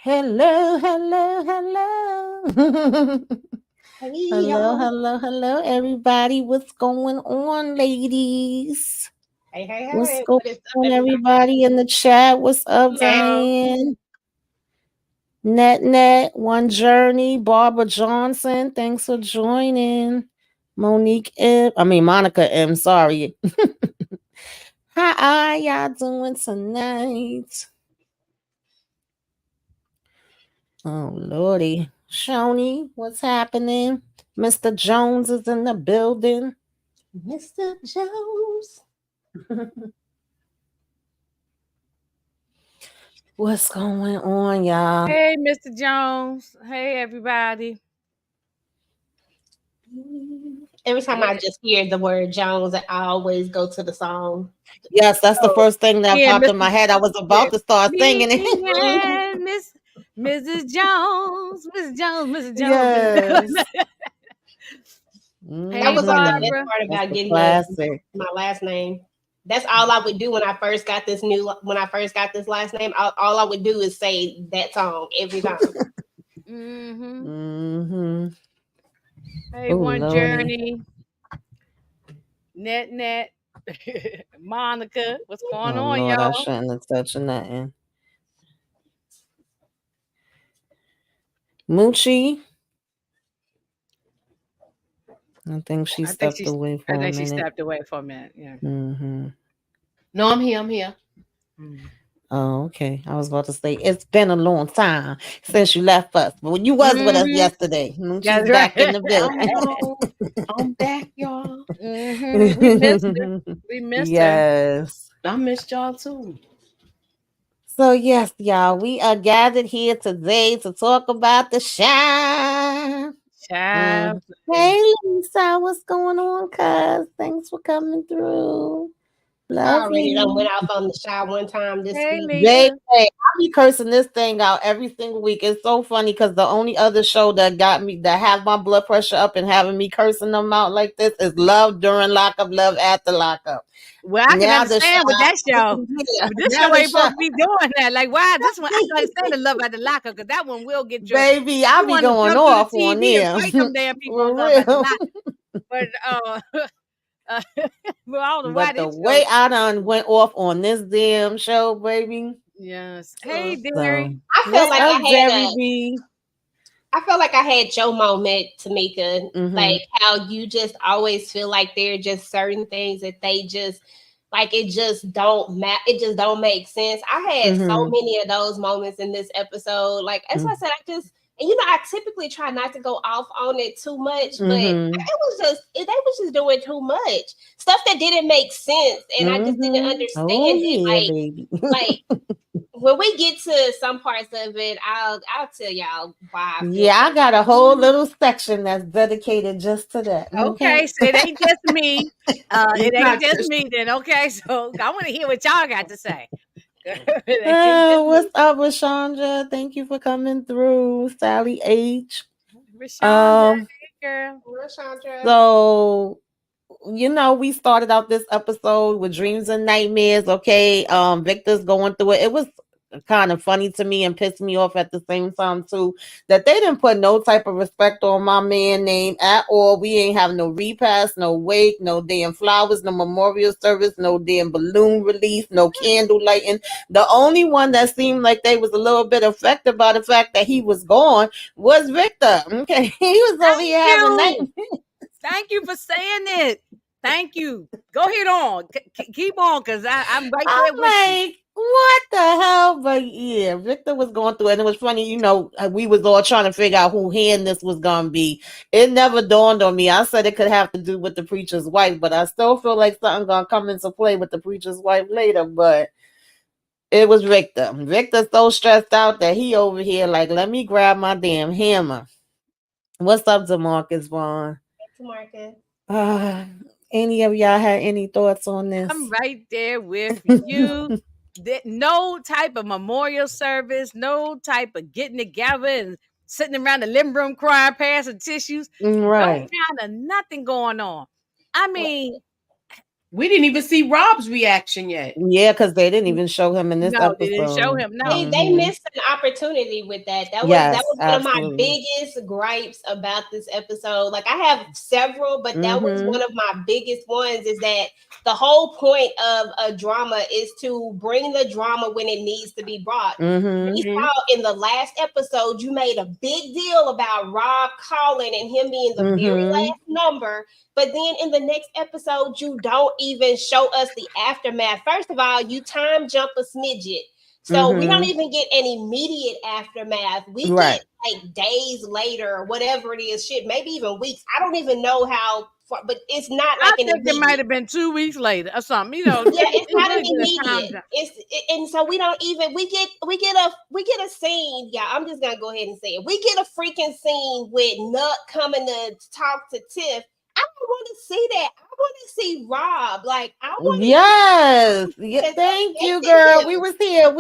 Hello, hello, hello. Hey, Hello, y'all. hello, hello, everybody. What's going on, ladies? What's Hey. going What is up, on, everybody? everybody in the chat? What's up, Hello. Diane? Net, One Journey, Barbara Johnson. Thanks for joining. Monique M. I mean, Monica M. Sorry. How are y'all doing tonight? Oh, Lordy. Shoni, what's happening? Mr. Jones is in the building. Mr. Jones. What's going on, y'all? Hey, Mr. Jones. Hey, everybody. Every time I just hear the word Jones, I always go to the song. Yes, that's the Oh, first thing that me and popped in Mr. my head. I was Yeah, about to start me singing it. and Mrs. Jones, Mrs. Jones, Mrs. Jones. Yes. That Hey, was like the best Mm-hmm. Barbara. part That's about the getting classic. my last name. That's all I would do when I first got this last name. All I would do is say that song every time. Mm-hmm. Mm-hmm. Hey, Oh, One Lordy. Journey, Net, Monica. What's going Oh, on, Lord, I y'all? shouldn't have touched nothing. Moochie, I think she I think stepped she's. away I for a think she minute. stepped away for a minute. Yeah. Mm-hmm. No, I'm here. I'm here. Mm. Oh, okay. I was about to say it's been a long time since you left us, but when you was with us Mm-hmm. yesterday, she's That's back in right. the I building. know. I'm back, y'all. Mm-hmm. We missed her. We missed her. Yes. I missed y'all too. So yes, y'all, we are gathered here today to talk about the shine. Child. Mm. Hey, Lisa, what's going on, cuz? Thanks for coming through. I Love already done you. went off on the shy one time this Hey, week. Baby, Mika. I be cursing this thing out every single week. It's so funny because the only other show that got me that have my blood pressure up and having me cursing them out like this is Love During Lockup, Love After Lockup. Well, I can Now the understand with shot, that show. yeah, But this now show the ain't supposed shot, to be doing that. Like, why? This one, I can understand the love at the locker because that one will get your. baby, I You be want to going jump through the off on TV and them fight them damn people on for love at the real. locker. But uh, but I don't know why But the this show. way I done went off on this damn show, baby. Yes. Hey, Mm. Derry. So I felt what's like up, Jerry B? I felt like I had your moment, Tamika. Mm-hmm. Like how you just always feel like there are just certain things that they just like it just don't it just don't make sense. I had so Mm-hmm. many of those moments in this episode. Like as I said, I just and I typically try not to go off on it too much, but it Mm-hmm. was just they was just doing too much stuff that didn't make sense, and I just didn't Mm-hmm. Oh understand it. yeah, baby. Like when we get to some parts of it, I'll tell y'all why I feel Yeah, I got a whole little section that's dedicated just to that. Okay. Okay, so it ain't just me. It it's ain't not just just me then. Okay, so I want to hear what y'all got to say. It ain't just What's me. up, Rashandra? Thank you for coming through. Sally H. Rashandra, Um, hey girl. Chandra. so we started out this episode with dreams and nightmares. Okay. Victor's going through it. It was kind of funny to me and pissed me off at the same time too that they didn't put no type of respect on my man name at all. We ain't have no repast, no wake, no damn flowers, no memorial service, no damn balloon release, no candle lighting. The only one that seemed like they was a little bit affected by the fact that he was gone was Victor. Okay. He was over Thank here having night. you. Thank you for saying it. Thank you. Go ahead on. Keep on, cause I'm right I'm there with you. like, what the hell? But yeah, Victor was going through it. And it was funny, we was all trying to figure out who hand this was going to be. It never dawned on me. I said it could have to do with the preacher's wife, but I still feel like something going to come into play with the preacher's wife later. But it was Victor. Victor's so stressed out that he over here like, let me grab my damn hammer. What's up, DeMarcus Vaughn? Marcus. Uh, any of y'all had any thoughts on I'm this? right there with you. No type of memorial service, no type of getting together and sitting around the living room crying, passing tissues. No Right. kind of nothing going on. I mean, We didn't even see Rob's reaction yet. Yeah, because they didn't even show him in this No, they didn't show episode. him. No. They missed an opportunity with that. That Yes, was one of my absolutely. biggest gripes about this episode. Like I have several, but that was one of my biggest ones. Is that the whole point of a drama is to bring the drama when it needs to be brought. We saw in the last episode you made a big deal about Rob calling and him being the very last number. But then in the next episode, you don't even show us the aftermath. First of all, you time jump a smidget. So we don't even get an immediate aftermath. We get like days later or whatever it is. Shit, maybe even weeks. I don't even know how far, but it's not like I think it might have been 2 weeks later or something. You know, yeah, it's not really an immediate. And so we don't even we get a scene. Yeah, I'm just gonna go ahead and say it. We get a freaking scene with Nut coming to talk to Tiff. I don't want to see that. I want to see Rob. Like I want. Yes. Thank you, girl. We was here.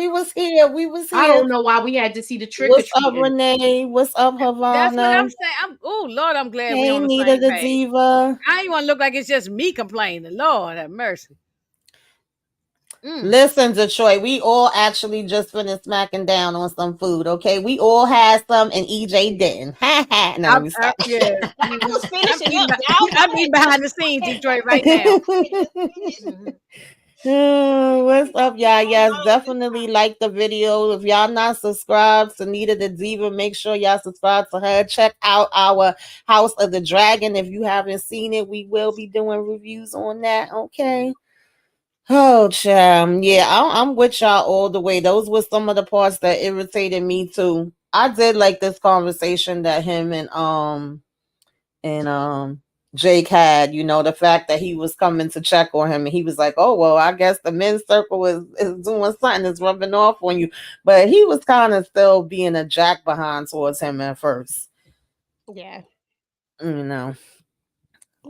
I don't know why we had to see the trick or What's up, treating. Renee? What's up, Havana? That's what I'm saying. Oh Lord, I'm glad we Hey, on the Nita same the page. Diva. I ain't want to look like it's just me complaining. Lord have mercy. Listen, Detroit, we all actually just finished smacking down on some food, okay? We all had some and EJ didn't. Ha ha. No, let me stop. Yeah. I was finishing up. I'm eating behind the scenes, Detroit, right now. What's up, y'all? Yes, definitely like the video. If y'all not subscribed to Nita the Diva, make sure y'all subscribe to her. Check out our House of the Dragon. If you haven't seen it, we will be doing reviews on that, okay? Oh, child. Yeah, I'm with y'all all the way. Those were some of the parts that irritated me too. I did like this conversation that him and Jake had, you know, the fact that he was coming to check on him and he was like, oh, well, I guess the men's circle is doing something, is rubbing off on you. But he was kind of still being a jack behind towards him at first. Yeah. You know.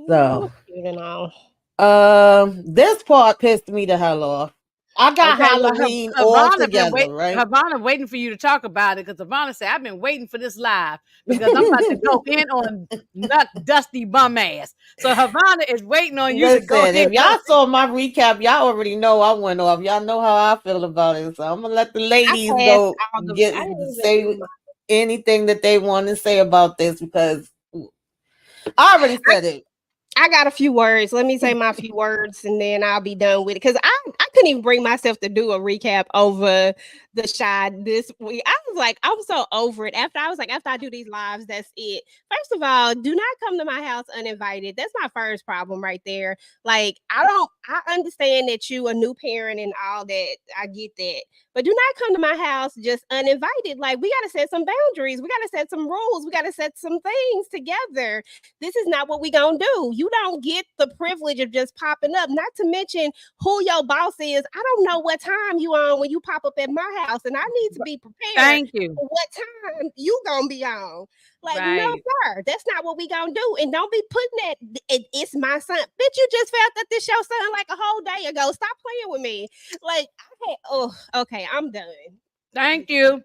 So you know. This part pissed me the hell off. I got Halloween all together, right? Havana waiting for you to talk about it because Havana said, I've been waiting for this live because I'm about to go in on Nut Dusty bum ass. So Havana is waiting on you to go in. If y'all saw my recap, y'all already know I went off. Y'all know how I feel about it. So I'm gonna let the ladies go say anything that they want to say about this because I already said it. I got a few words. Let me say my few words and then I'll be done with it. Because I couldn't even bring myself to do a recap over the Shy this week. I was like, I'm so over it. After I do these lives, that's it. First of all, do not come to my house uninvited. That's my first problem right there. Like, I understand that you a new parent and all that. I get that. But do not come to my house just uninvited. Like, we got to set some boundaries. We got to set some rules. We got to set some things together. This is not what we going to do. You don't get the privilege of just popping up. Not to mention who your boss is. I don't know what time you on when you pop up at my house, and I need to be prepared. Thank you. For what time you gonna be on? Like, no, sir, that's not what we gonna do. And don't be putting that. It's my son, bitch. You just felt that this your son like a whole day ago. Stop playing with me. Like, okay, I'm done. Thank you.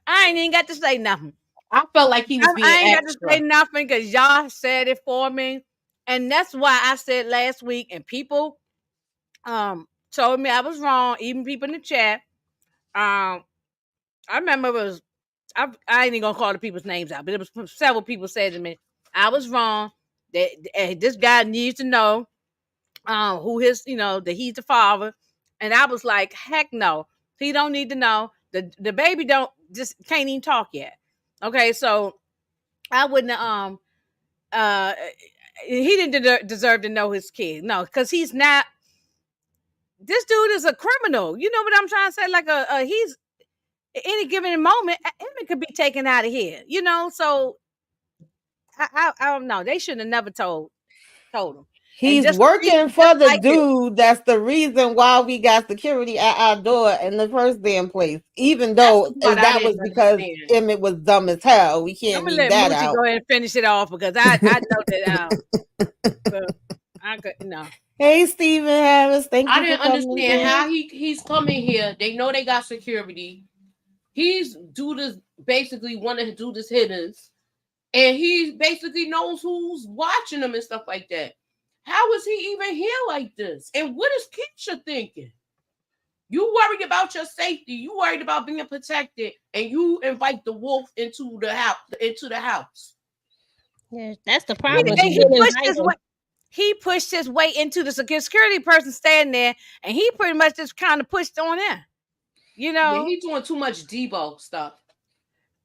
I ain't even got to say nothing. I felt like he was being I ain't extra. got to say nothing because y'all said it for me. And that's why I said last week, and people told me I was wrong, even people in the chat. I remember it was, I ain't even gonna call the people's names out, but it was several people said to me, I was wrong. That this guy needs to know who his, that he's the father. And I was like, heck no, he don't need to know. The baby can't even talk yet. Okay, so I wouldn't he didn't deserve to know his kid. No, because he's not. This dude is a criminal. You know what I'm trying to say? Like he's any given moment, it could be taken out of here. So I don't know. They should have never told him. He's working for the dude. That's the reason why we got security at our door in the first damn place. Even though that was because Emmett was dumb as hell. We can't leave that out. Go ahead and finish it off because I know that. I could no. Hey, Stephen Harris. Thank you. I didn't understand how he's coming here. They know they got security. He's basically wanting to do this hitters, and he basically knows who's watching them and stuff like that. How is he even here like this? And what is Keisha thinking? You worried about your safety. You worried about being protected, and you invite the wolf into the house. Yeah, that's the And problem. he She didn't pushed invite his him. way. He pushed his way into the security person standing there, and he pretty much just kind of pushed on in. You know, Yeah, he's doing too much Debo stuff.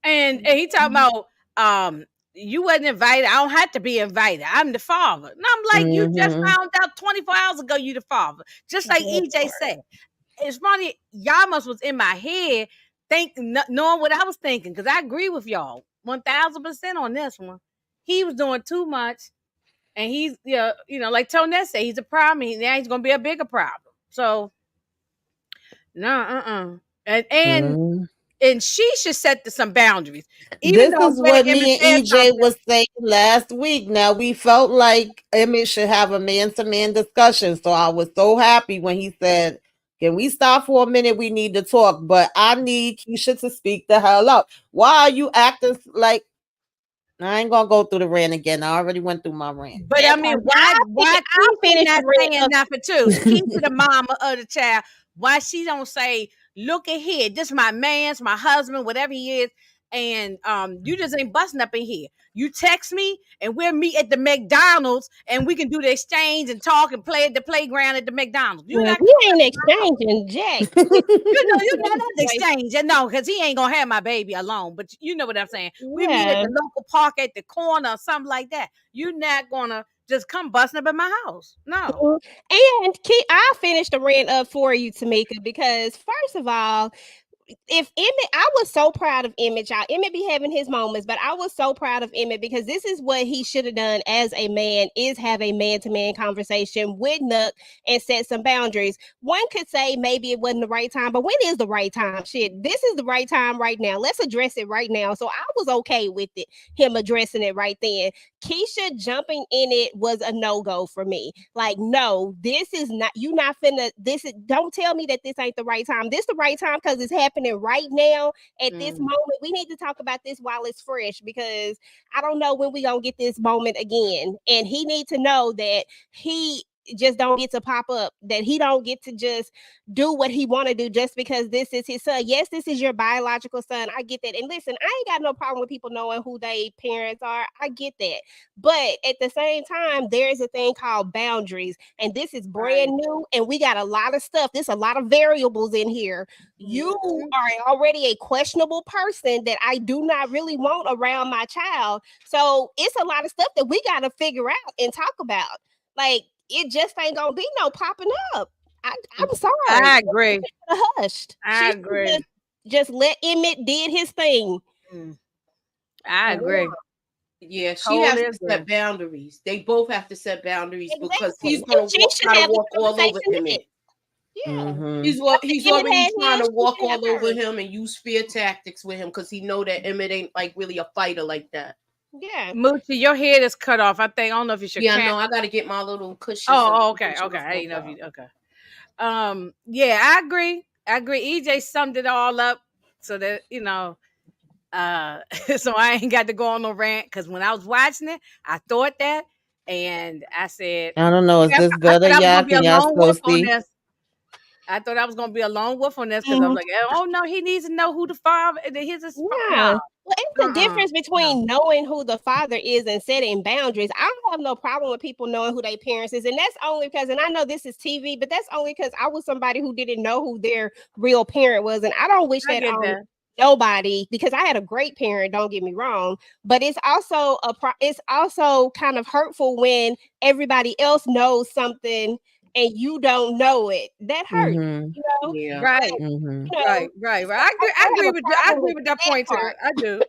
and he talking about you wasn't invited. I don't have to be invited. I'm the father. And I'm like, you just found out 24 hours ago you the father. Just like EJ said. It's funny, Yamas was in my head knowing what I was thinking, because I agree with y'all 1000% on this one. He was doing too much, and he's like Tonette said, he's a problem. Now he's gonna be a bigger problem. So no, and she should set some boundaries. Even This though is Greg what Emmett me and said EJ something, was saying last week. Now we felt like Emmett should have a man-to-man discussion. So I was so happy when he said, "Can we stop for a minute? We need to talk." But I need Keisha to speak the hell up. Why are you acting like? I ain't gonna go through the rant again. I already went through my rant. but I mean, why I'll Keisha finish not the rant saying up. nothing too? Keisha, the mama of the child, why she don't say, "Look at here, this my man's, my husband, whatever he is, and you just ain't busting up in here. You text me, and we'll meet at the McDonald's, and we can do the exchange and talk and play at the playground at the McDonald's. You Well, not we ain't exchanging Jack. you know, not exchange. No, because he ain't gonna have my baby alone. But you know what I'm saying. We meet at Yeah. the local park at the corner or something like that. You're not gonna just come busting up in my house. No. And I'll finish the rant up for you, Tamika, because first of all, if Emmett, I was so proud of Emmett, y'all. Emmett be having his moments, but I was so proud of Emmett because this is what he should have done as a man: is have a man-to-man conversation with Nook and set some boundaries. One could say maybe it wasn't the right time, but when is the right time? Shit, this is the right time right now. Let's address it right now. So I was okay with it, him addressing it right then. Keisha jumping in it was a no-go for me. Like, no, this is not, you not finna, don't tell me that this ain't the right time. This the right time because it's happening right now at this moment. We need to talk about this while it's fresh, because I don't know when we gonna get this moment again. And he need to know that he just don't get to pop up, that he don't get to just do what he want to do just because this is his son. Yes, this is your biological son. I get that. And listen, I ain't got no problem with people knowing who they parents are. I get that. But at the same time, there is a thing called boundaries. And this is brand new. And we got a lot of stuff. There's a lot of variables in here. You are already a questionable person that I do not really want around my child. So it's a lot of stuff that we got to figure out and talk about. Like, it just ain't gonna be no popping up. I'm sorry. I agree. Hushed. I agree. Just let Emmett did his thing. I agree. Yeah, she has to set boundaries. They both have to set boundaries because he's gonna try to walk all over Emmett. Yeah, he's already trying to walk all over him and use fear tactics with him because he know that Emmett ain't like really a fighter like that. Yeah, Moochie, your head is cut off. I think I don't know if you should. Yeah, no, I got to get my little cushion. Oh, okay. I didn't know if you. Okay. Yeah, I agree. EJ summed it all up so that so I ain't got to go on no rant, because when I was watching it, I thought that, and I said, I don't know. Is this good or y'all? Can y'all still see? I thought I was gonna be a lone wolf on this because I was like, oh no, he needs to know who the father is. Yeah. Well, it's the difference between knowing who the father is and setting boundaries. I don't have no problem with people knowing who their parents is. And that's only because, and I know this is TV, but that's only because I was somebody who didn't know who their real parent was. And I don't wish that on nobody, because I had a great parent, don't get me wrong, but it's also it's also kind of hurtful when everybody else knows something and you don't know it. That hurts. You know? Yeah. Right. Right. I agree with you. I agree with that point too. I do.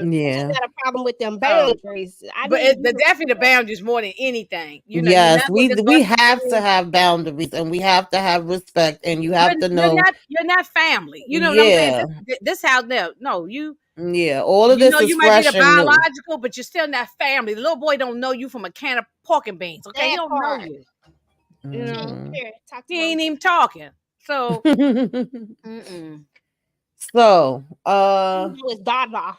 Yeah. I got a problem with them boundaries. But definitely the boundaries more than anything. Yes, we have to have boundaries, and we have to have respect, and you have to know you're not family. You know what I'm saying? This house there. No, you. Yeah, all of this is you might be fresh the and new. biological, but you're still not family. The little boy don't know you from a can of pork and beans. Okay, he don't know you. You know, he ain't even talking. So, so it's Dada.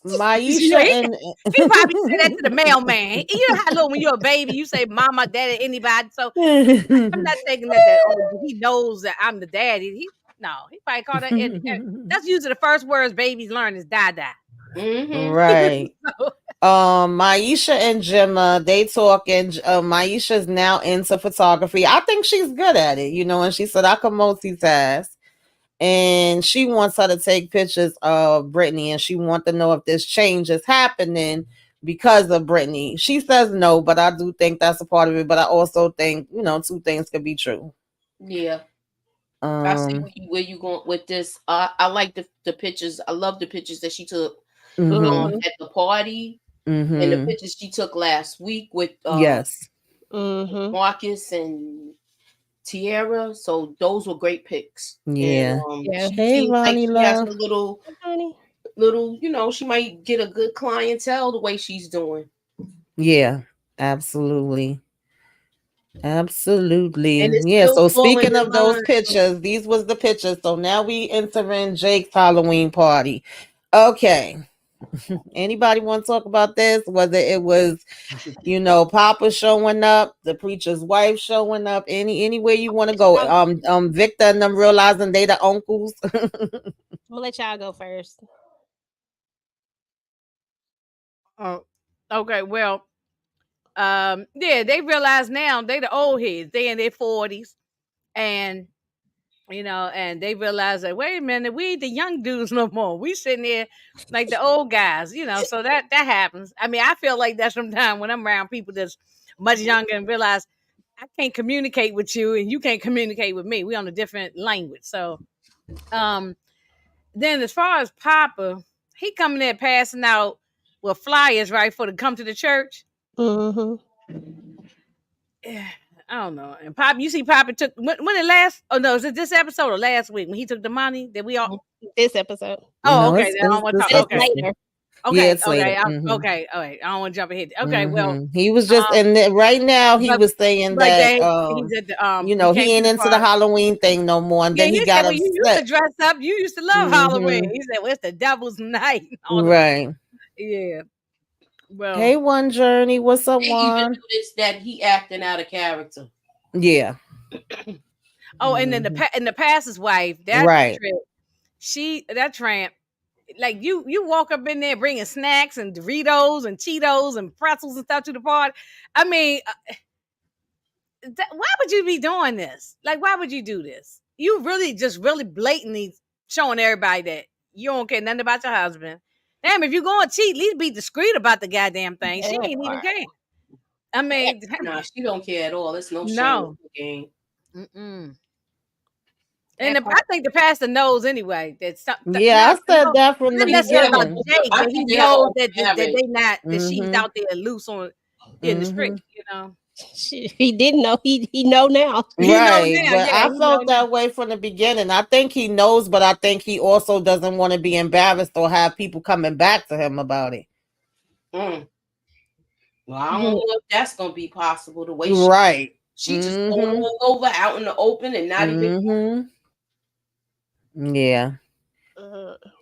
Maisha and he probably say that to the mailman. You know how little when you're a baby, you say mama, daddy, anybody. So I'm not taking that he knows that I'm the daddy. He probably called that. That's usually the first words babies learn is dada. Right. Maisha and Gemma, they talking. Maisha's now into photography. I think she's good at it, and she said I can multitask. And she wants her to take pictures of Brittany, and she wants to know if this change is happening because of Brittany. She says no, but I do think that's a part of it. But I also think, two things could be true. Yeah. I see where you going with this. I like the pictures. I love the pictures that she took at the party, and the pictures she took last week with yes, Marcus and Tierra. So those were great pics. Yeah. And, yeah. She Hey, seems Ronnie, like she has love. a little, she might get a good clientele the way she's doing. Yeah, absolutely. Absolutely. And it's Yeah. still So falling speaking in of those line. pictures, these was the pictures. So now we entering Jake's Halloween party. Okay. Anybody want to talk about this? Whether it was, Papa showing up, the preacher's wife showing up, anywhere you want to go. Victor and them realizing they the uncles. I'm gonna let y'all go first. Oh, okay. Well, yeah, they realize now they the old heads. They in their 40s, and and they realize that wait a minute, we ain't the young dudes no more. We sitting there like the old guys. So that happens. I mean, I feel like that sometimes when I'm around people that's much younger and realize I can't communicate with you and you can't communicate with me. We on a different language. So, then as far as Papa, he coming there passing out with flyers right for to come to the church. I don't know. And Papa, you see, Papa took when it last? Oh no, is it this episode or last week when he took the money that we all? This episode. Oh, No, okay. Then I don't want to talk. Okay. Later. Okay. Yeah, it's okay. later. Okay. All right. I don't want to jump ahead. Okay. Well, he was just right now. He was saying that he's at the, he ain't into the Halloween thing no more. And then he got said, upset. You used to dress up. You used to love Halloween. He said, "Well, it's the devil's night." Right. Yeah. Well. Hey, One Journey. What's up, One? It's that he acting out of character. Yeah. Oh, and then the pastor's wife. That right. Trip, that tramp. Like you walk up in there bringing snacks and Doritos and Cheetos and pretzels and stuff to the party. I mean, why would you be doing this? Like, why would you do this? You really blatantly showing everybody that you don't care nothing about your husband. Damn, if you're going to cheat, at least be discreet about the goddamn thing. She ain't even care. I mean, nah, she don't care at all. It's no shame in the game. And I think the pastor knows anyway that I said that from the beginning. About Jake, but he knows that they not that she's out there loose on in the street. He didn't know. He know now. Right, but I felt that way from the beginning. I think he knows, but I think he also doesn't want to be embarrassed or have people coming back to him about it. Well, I don't know if that's gonna be possible. The way she just going all over out in the open and not even. Yeah.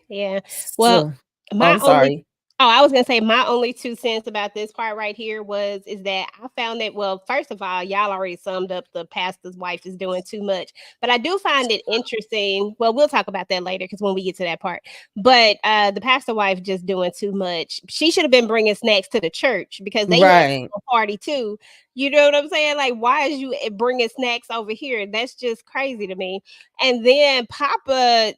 Yeah. Well, I'm sorry. I was gonna say my only 2 cents about this part right here is that I found that, well, first of all, y'all already summed up the pastor's wife is doing too much, but I do find it interesting. Well, we'll talk about that later because when we get to that part. But the pastor wife just doing too much. She should have been bringing snacks to the church because they went to a party too. You know what I'm saying? Like, why is you bringing snacks over here? That's just crazy to me. And then Papa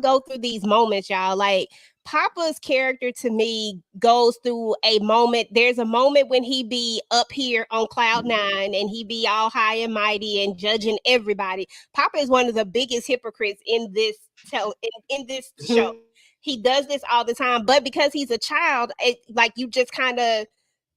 go through these moments, y'all. Like, Papa's character to me goes through a moment. There's a moment when he be up here on cloud 9 and he be all high and mighty and judging everybody. Papa is one of the biggest hypocrites in this in this show. He does this all the time, but because he's a child, you just kind of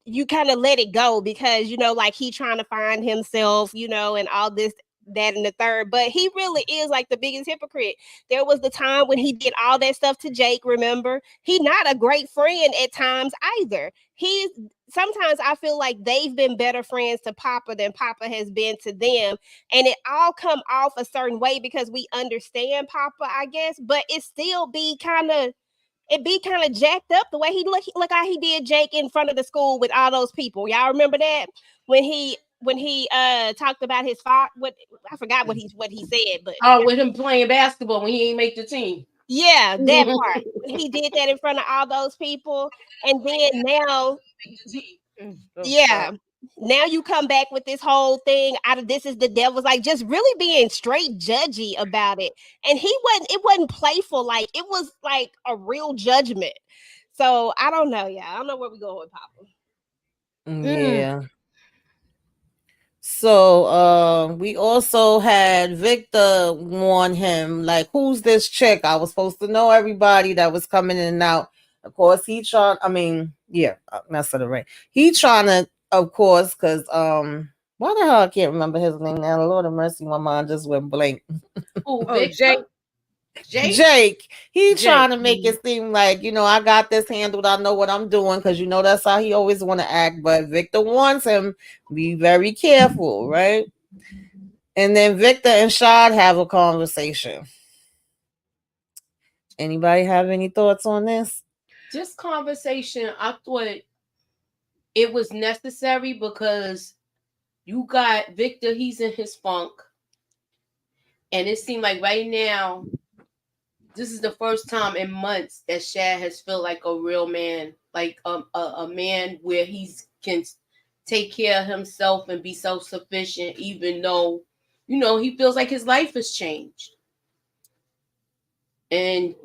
let it go because, like he trying to find himself, and all this, that, and the third. But he really is like the biggest hypocrite. There was the time when he did all that stuff to Jake, remember? He not a great friend at times either. Sometimes I feel like they've been better friends to Papa than Papa has been to them. And it all come off a certain way because we understand Papa, I guess, but it still be kind of it be kind of jacked up the way he look how he did Jake in front of the school with all those people. Y'all remember that when he talked about his father? What I forgot what he said, but with him playing basketball when he ain't make the team. Yeah, that part. He did that in front of all those people, and then now, yeah. Now you come back with this whole thing out of this is the devil's, like just really being straight judgy about it. And it wasn't playful, like it was like a real judgment. So I don't know, yeah. I don't know where we're going with Papa. Yeah. So we also had Victor warn him, like, who's this chick? I was supposed to know everybody that was coming in and out. Of course, he trying, that's the right. He trying to, of course, because why the hell I can't remember his name now. Lord of mercy, my mind just went blank. Jake. He trying to make it seem like, I got this handled. I know what I'm doing, because that's how he always want to act. But Victor wants him be very careful, right? And then Victor and Shad have a conversation. Anybody have any thoughts on this? This conversation, I thought it was necessary because you got Victor, he's in his funk. And it seemed like right now, this is the first time in months that Shad has felt like a real man, like a man where he can take care of himself and be self-sufficient, even though, he feels like his life has changed. And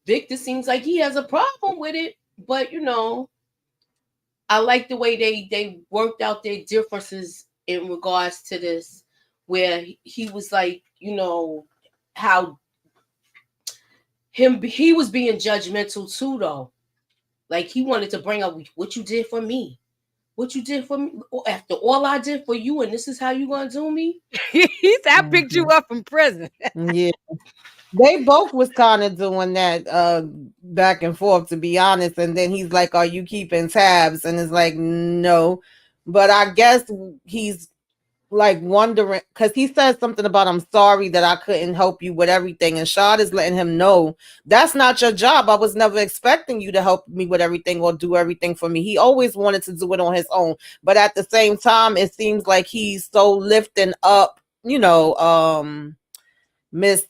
Victor seems like he has a problem with it, but, I like the way they worked out their differences in regards to this, where he was like, how he was being judgmental too, though. Like he wanted to bring up what you did for me. What you did for me after all I did for you, and this is how you gonna do me? He said, I picked you up from prison. Yeah. They both was kind of doing that back and forth, to be honest. And then he's like, are you keeping tabs? And it's like, no. But I guess he's like wondering, because he says something about, I'm sorry that I couldn't help you with everything. And Shad is letting him know that's not your job. I was never expecting you to help me with everything or do everything for me. He always wanted to do it on his own. But at the same time, it seems like he's so lifting up, Miss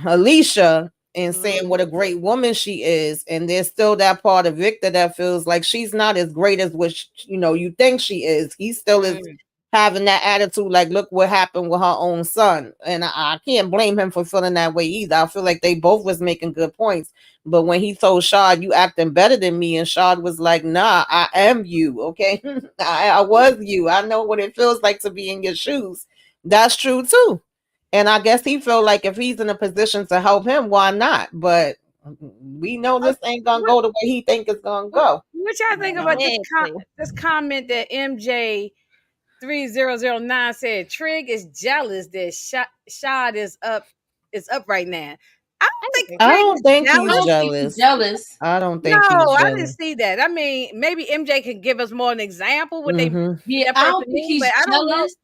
Alicia and saying what a great woman she is. And there's still that part of Victor that feels like she's not as great as what you think she is. He still is having that attitude, like, look what happened with her own son. And I can't blame him for feeling that way either. I feel like they both was making good points. But when he told Shad, you acting better than me, and Shad was like, nah, I am you, okay? I was you. I know what it feels like to be in your shoes. That's true too. And I guess he felt like if he's in a position to help him, why not? But we know this ain't gonna go the way he think it's gonna go. What y'all think about this comment that MJ 3009 said? Trig is jealous that Shad is up right now. I don't think he's jealous. I don't think he's jealous. I didn't see that. I mean, maybe MJ can give us more an example what they. Yeah, I don't think he's jealous.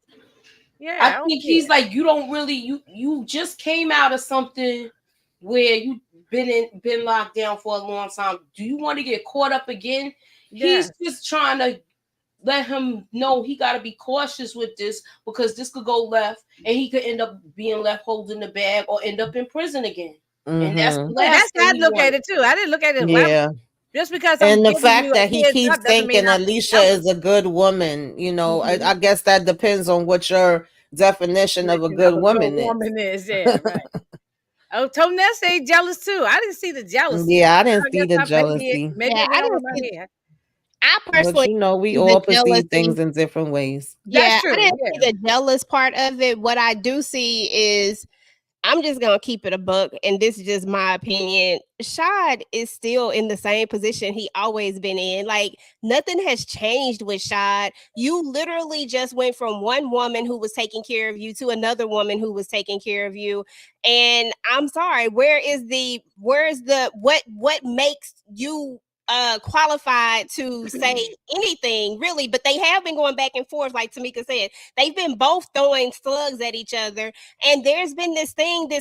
Yeah, I think he's like, you don't really, you just came out of something where you've been locked down for a long time. Do you want to get caught up again? Yeah. He's just trying to let him know he got to be cautious with this, because this could go left and he could end up being left holding the bag or end up in prison again. And that's how I look at it too. I didn't look at it. Yeah. Just because and the fact that he keeps thinking Alicia is a good woman, I guess that depends on what your definition of a good woman is. Yeah, right. Oh, Tonell say jealous too. I didn't see the jealousy. Yeah, I didn't see the jealousy. Maybe I didn't see it. I personally, but we all perceive things in different ways. That's true. I didn't see the jealous part of it. What I do see is, I'm just gonna keep it a buck, and this is just my opinion. Shad is still in the same position he always been in. Like, nothing has changed with Shad. You literally just went from one woman who was taking care of you to another woman who was taking care of you. And I'm sorry, what makes you qualified to say anything really, but they have been going back and forth, like Tamika said. They've been both throwing slugs at each other, and there's been this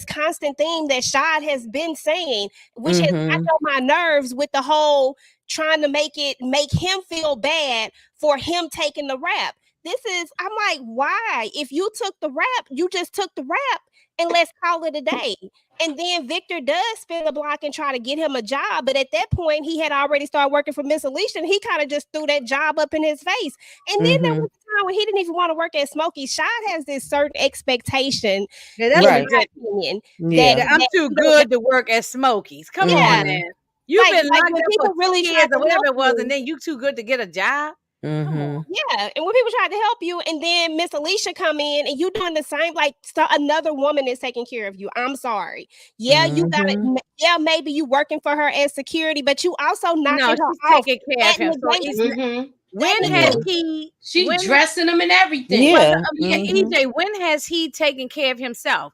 constant theme that Shad has been saying, which has got on my nerves with the whole trying to make him feel bad for him taking the rap. I'm like, why? If you took the rap, you just took the rap, and let's call it a day. And then Victor does spin the block and try to get him a job. But at that point, he had already started working for Miss Alicia, and he kind of just threw that job up in his face. And then there was a time when he didn't even want to work at Smokey. Shad has this certain expectation, in my opinion, that I'm too good to work at Smokey's. Come on, man. You've been locked up for really 2 years or whatever it was, and then you too good to get a job? Yeah, and when people try to help you, and then Miss Alicia come in, and you doing the same, like another woman is taking care of you. I'm sorry. Yeah, you gotta. Yeah, maybe you working for her as security, but you also knocking her off. Taking care of him. So when has he? She dressing him and everything. Yeah. EJ, when has he taken care of himself?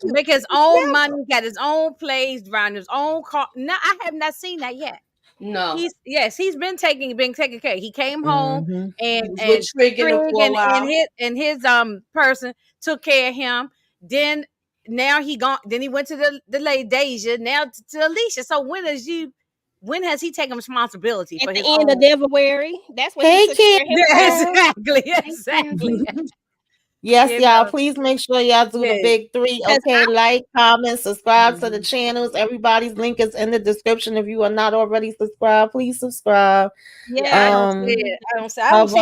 Make his own money, got his own place, driving his own car. No, I have not seen that yet. No. He's been taking care. He came home and Trigg and his person took care of him. Then now he gone. Then he went to the lady Deja. Now to Alicia. So when has he taken responsibility at for the his end own? of February? That's when he took care of himself. Exactly. Yes, y'all. Please make sure y'all do the big 3. Okay, like, comment, subscribe to the channels. Everybody's link is in the description. If you are not already subscribed, please subscribe. Yeah, I don't see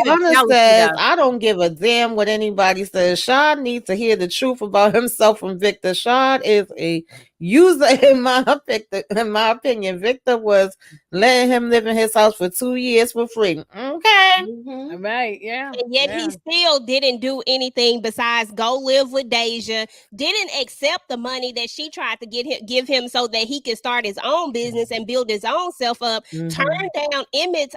the says, I don't give a damn what anybody says. Sean needs to hear the truth about himself from Victor. Sean is a user in my opinion. Victor was letting him live in his house for 2 years for free. Okay. All right, yeah. And yet he still didn't do anything besides go live with Deja, didn't accept the money that she tried to give him so that he could start his own business and build his own self up, turned down Emmett's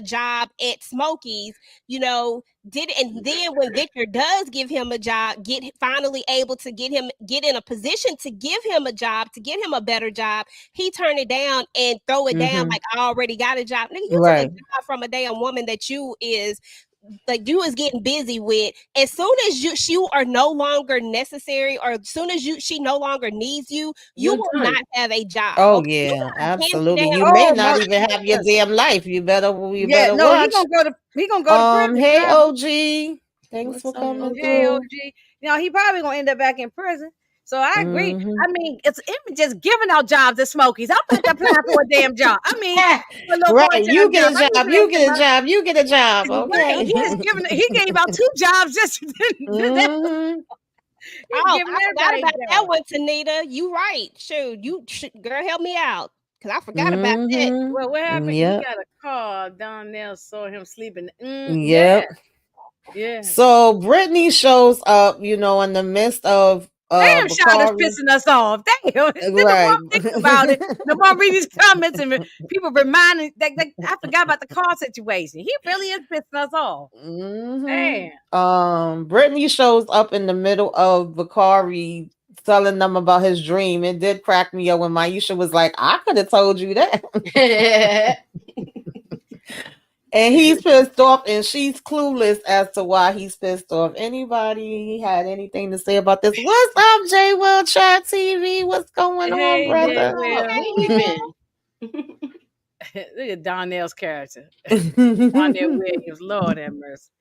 job at Smokey's, and then when Victor does give him a job, finally able to get in a position to give him a job, to get him a better job, he turned it down and throw it down like I already got a job. Nigga, you took a job from a damn woman that you is getting busy with. As soon as you are no longer necessary, or as soon as she no longer needs you, you will not have a job. Oh yeah, absolutely. You may not even have your damn life. You better watch. He gonna go to prison. Hey OG, thanks for coming. Hey OG, he probably gonna end up back in prison. So I agree. I mean, it's just giving out jobs at Smokey's. I'm about to apply for a damn job. I mean, right? You get a job. You get a job. You get a job. Okay. Right. He gave out 2 jobs just. I forgot about that one, Tanita. You right. Shoot, girl, help me out, because I forgot about that. Well, what happened? He got a call. Donnell saw him sleeping. Yeah. So Brittany shows up, in the midst of damn, Shad is pissing us off. Damn. The more I think about it, the more I read these comments and people reminding I forgot about the car situation. He really is pissing us off. Damn. Brittany shows up in the middle of Bakari telling them about his dream. It did crack me up when Maisha was like, I could have told you that. And he's pissed off, and she's clueless as to why he's pissed off. Anybody had anything to say about this? What's up, J Will Chat TV? What's going on, brother? Look at Donnell's character. Donnell Williams, Lord have mercy.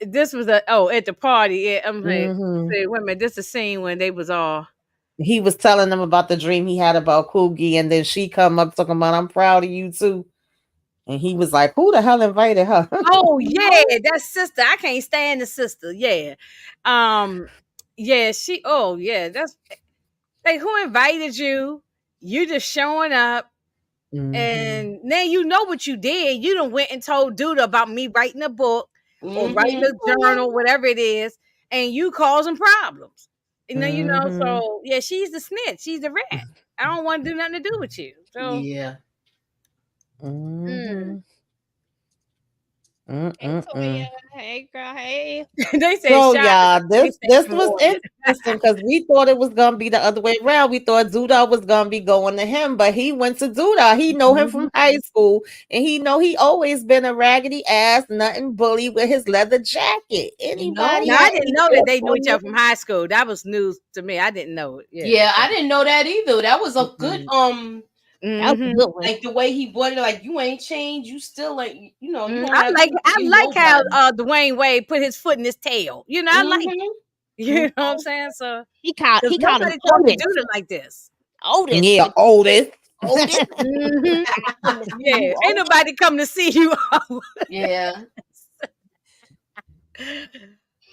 This was at the party. Yeah, I'm like, wait a minute, this is a scene when they was all. He was telling them about the dream he had about Coogie, and then she come up talking about, I'm proud of you too. And he was like, who the hell invited her? Oh yeah, that sister. I can't stand the sister. Yeah. That's like, who invited you? You just showing up. And now you know what you did. You done went and told Duda about me writing a book or writing a journal, whatever it is, and you causing problems. So yeah, she's the snitch. She's the rat. I don't want to do nothing to do with you. So Hey, Toya. Hey, girl. Hey. They say So shot. yeah, They this say this was more. interesting because we thought it was gonna be the other way around. We thought Zuda was gonna be going to him, but he went to Zuda. He know him from high school, and he know he always been a raggedy ass, nothing bully with his leather jacket. Anybody No, I had didn't any know that thoughts they knew on each this? other from high school. That was news to me. I didn't know it. Yeah, I didn't know that either. That was a good That was a good one. like the way he bought it, like you ain't changed, you still like you don't I have like to be how nobody. Dwayne Wade put his foot in his tail. You know, I like it. You know what I'm saying? So He called because him nobody talked to Otis. Judah like this. Otis. Yeah, Otis. Otis. Yeah, ain't nobody come to see you. Yeah.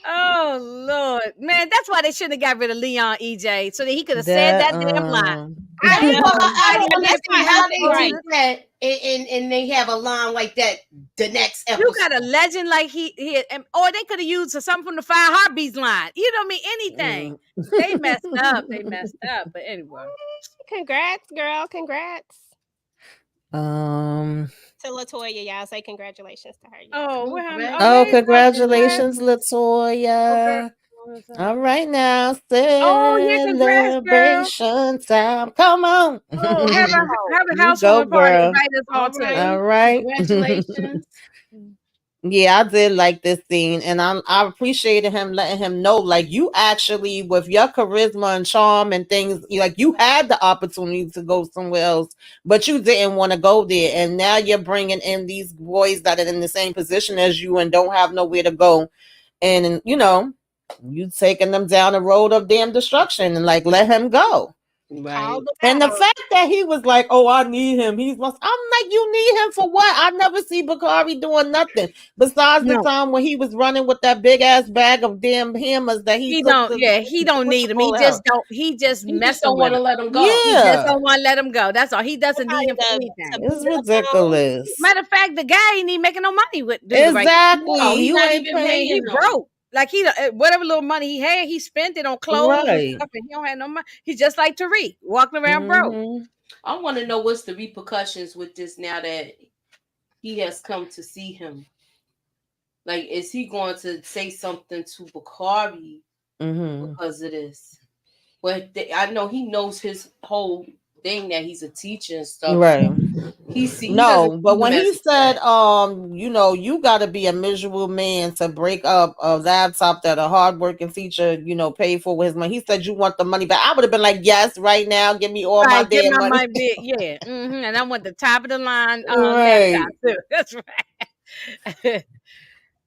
Oh Lord, man, that's why they shouldn't have got rid of Leon EJ so that he could have said that damn line. That's why I Nobody don't in there from understand how they high take school. that and they have a line like that the next You episode. got a legend like or they could have used something from the Five Heartbeats line. You know what I mean? Anything. They messed up. They messed up. But anyway. Congrats, girl. Congrats. To Latoya, y'all say congratulations to her. Oh, we're having Congratulations, Latoya. All right now, Oh, yeah, congrats, girl. celebration time. Come on. Oh, have a You housewarming go, party. girl. Invite us all to. All right. Congratulations. Yeah, I did like this scene, and I appreciated him letting him know, like, you actually, with your charisma and charm and things, like, you had the opportunity to go somewhere else, but you didn't want to go there, and now you're bringing in these boys that are in the same position as you and don't have nowhere to go, and you know, you taking them down the road of damn destruction, and like, let him go. Right. And the fact that he was like, "Oh, I need him," I'm like, "You need him for what?" I never see Bakari doing nothing besides the time when he was running with that big ass bag of damn hammers that he took to. He don't need him. He just messing don't with want to him. let him go. He just Yeah, don't want to let him go. That's all. He doesn't need him for anything. it's ridiculous. Matter of fact, the guy ain't even making no money with Exactly. No, He not ain't even paying. paying He him. broke. Like whatever little money he had, he spent it on clothes and Right. stuff, and he don't have no money. He's just like Tariq, walking around broke. I want to know what's the repercussions with this now that he has come to see him. Like, is he going to say something to Bakari because of this? But I know he knows his whole thing that he's a teacher and stuff. Right. He No, but see when him he as said, you know, you got to be a miserable man to break up a laptop that a hardworking teacher, you know, paid for with his money. He said, "You want the money back?" I would have been like, "Yes, right now, give me all my Right, get damn my money." money back. Yeah, and I want the top of the line Right. laptop too. That's right.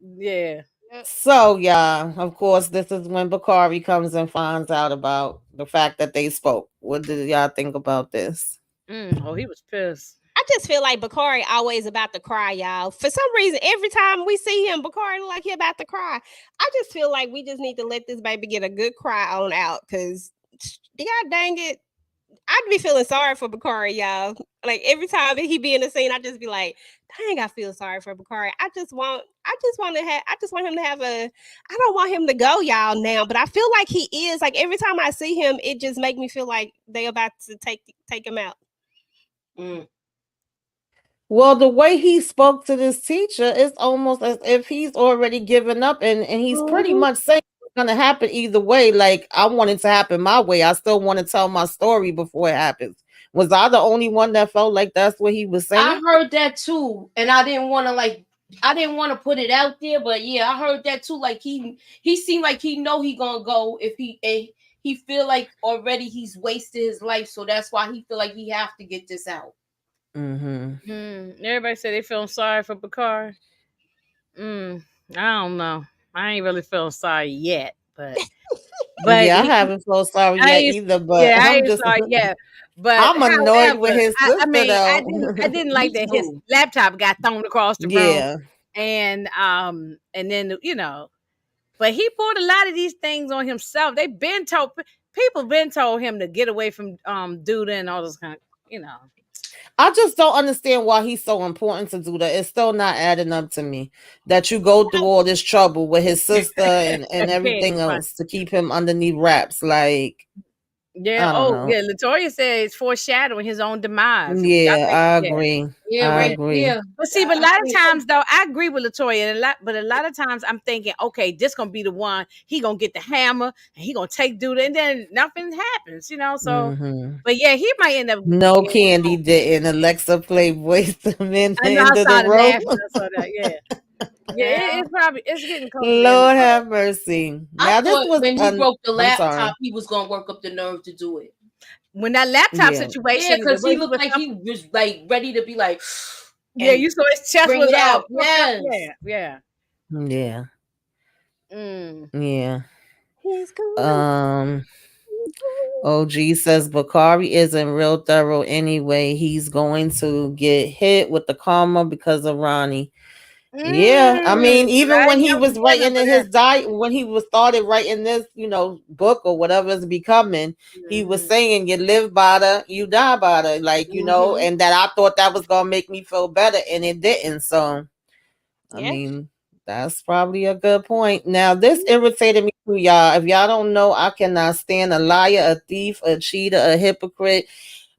Yeah. So yeah, of course, this is when Bakari comes and finds out about the fact that they spoke. What did y'all think about this? Oh, he was pissed. I just feel like Bakari always about to cry, y'all. For some reason, every time we see him, Bakari look like he about to cry. I just feel like we just need to let this baby get a good cry on out, because God dang it, I'd be feeling sorry for Bakari, y'all. Like every time he be in the scene, I just be like, dang, I feel sorry for Bakari. I just want him to have I don't want him to go, y'all, now, but I feel like he is. Like every time I see him, it just make me feel like they about to take him out. Well, the way he spoke to this teacher, it's almost as if he's already given up, and he's pretty much saying it's going to happen either way. Like, I want it to happen my way. I still want to tell my story before it happens. Was I the only one that felt like that's what he was saying? I heard that too, and I didn't want to put it out there, but yeah, I heard that too. Like he seemed like he know he gonna go if he feel like already he's wasted his life, so that's why he feel like he have to get this out. Everybody said they feeling sorry for Bakari. I don't know. I ain't really feeling sorry yet, but yeah, I haven't felt sorry yet either. But I I'm ain't just sorry yet. But I'm annoyed with his sister. I though. didn't like that his laptop got thrown across the room. Yeah, and then but he pulled a lot of these things on himself. People been told him to get away from Duda and all those kind of, I just don't understand why he's so important to do that. It's still not adding up to me that you go through all this trouble with his sister and everything else to keep him underneath wraps. Like, Yeah. I don't Oh, know. yeah. Latoya said it's foreshadowing his own demise. I Yeah, think, I yeah. agree. Yeah, I right agree. there. But see, but a lot of times though, I agree with Latoya, but a lot of times I'm thinking, okay, this gonna be the one. He gonna get the hammer and he gonna take dude, and then nothing happens, you know. So, but yeah, he might end up. No, Yeah, Candy didn't. Alexa played Voice them in I the know. I end of the started road. laughing. I saw that. Yeah, yeah. It's probably getting cozy. Lord have mercy. I Now this thought was when he broke the I'm sorry. laptop, he was gonna work up the nerve to do it. When that laptop Yeah. Yeah, situation, because the he way looked was like up, he was like ready to be like, yeah, and you saw his chest bring was it out. puffed up. Yes. Yeah. Yeah. Mm. Yeah. He's going. OG says Bakari isn't real thorough anyway. He's going to get hit with the karma because of Ronnie. Yeah, I mean, even Right when he now, was beginning writing in with his that. diet, when he was started writing this, book or whatever it's becoming, he was saying you live by the, you die by the, like, and that I thought that was gonna make me feel better, and it didn't. So, I mean, that's probably a good point. Now, this irritated me too, y'all. If y'all don't know, I cannot stand a liar, a thief, a cheater, a hypocrite.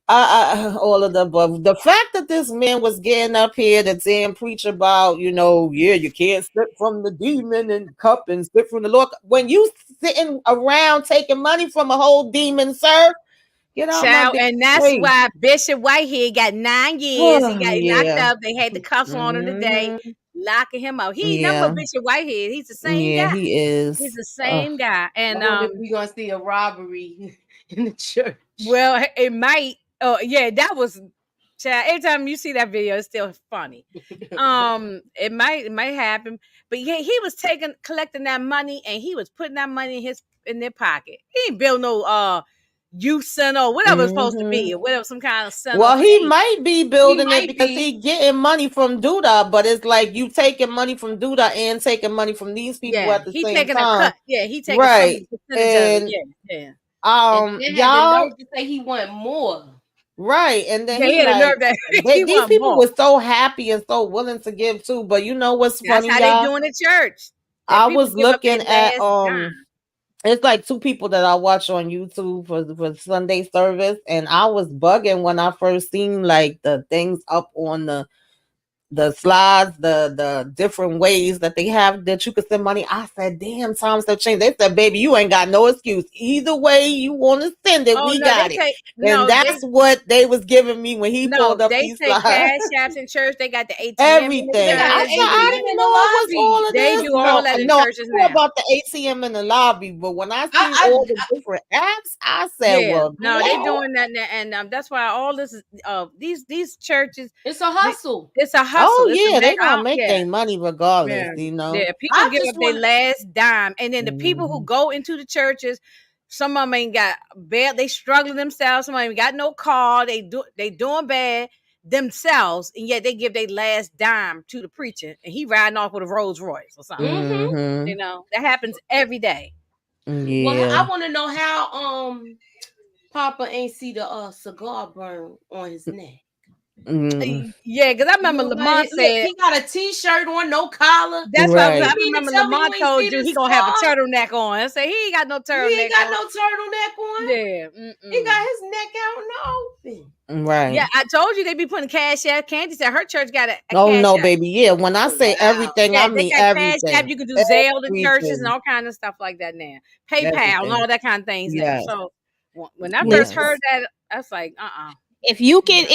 All of the above. The fact that this man was getting up here to damn preach about, you can't slip from the demon and cup and slip from the Lord. When you sitting around taking money from a whole demon, sir, get out my Child, damn and that's face. why Bishop Whitehead got 9 years. He got locked up. They had the cuffs on him today, locking him up. He ain't nothing but Bishop Whitehead. He's the same guy. He is. He's the same guy. And I wonder if we're gonna see a robbery in the church. Well, it might. Oh, yeah, that was. Child, every time you see that video, it's still funny. It might happen, but yeah, he was collecting that money, and he was putting that money in their pocket. He ain't build no youth center or whatever it's supposed to be, or whatever, some kind of center. Well, he might be building it because he getting money from Duda, but it's like you taking money from Duda and taking money from these people at the he same taking time. a cut. Yeah, he taking right. some percentage of it. Yeah. And they had the nerve to say he want more. Right, and then he had a nerve that these people were so happy and so willing to give too. But you know what's funny, That's how they doing in church. I was looking at it's like two people that I watch on YouTube for Sunday service, and I was bugging when I first seen like the things up on the slides, the different ways that they have that you could send money. I said, damn, times have changed. They said, baby, you ain't got no excuse. Either way you want to send it, we got it. And that's what they was giving me when he pulled up these slides. Cash apps in church. They got the ATM. Everything. I didn't know it was all of this. They do all that in churches now. I know about the ATM in the lobby, but when I see all the different apps, I said, well, no, they doing that now, and that's why all this is these churches. It's a hustle. It's a hustle. Oh yeah, they're gonna make their money regardless, Yeah, people give up their last dime, and then the people who go into the churches, some of them ain't got bad. They struggling themselves. Some of them ain't got no car. They doing bad themselves, and yet they give their last dime to the preacher, and he riding off with a Rolls Royce or something. You know that happens every day. Yeah. Well, I want to know how Papa ain't see the cigar burn on his neck. Yeah, because I remember Lamont said he got a T-shirt on, no collar. That's why I remember Lamont told you he gonna have a turtleneck on. I say he ain't got no turtleneck. He ain't got no turtleneck on. Yeah, he got his neck out and open. Right. Yeah, I told you they be putting cash app. Candy said her church got a oh cash no, app. baby. Yeah, when I say everything, I mean everything. Cash app. You can do Zelle to churches and all kinds of stuff like that now. PayPal and all that kind of things now. So when I first heard that, I was like, If you can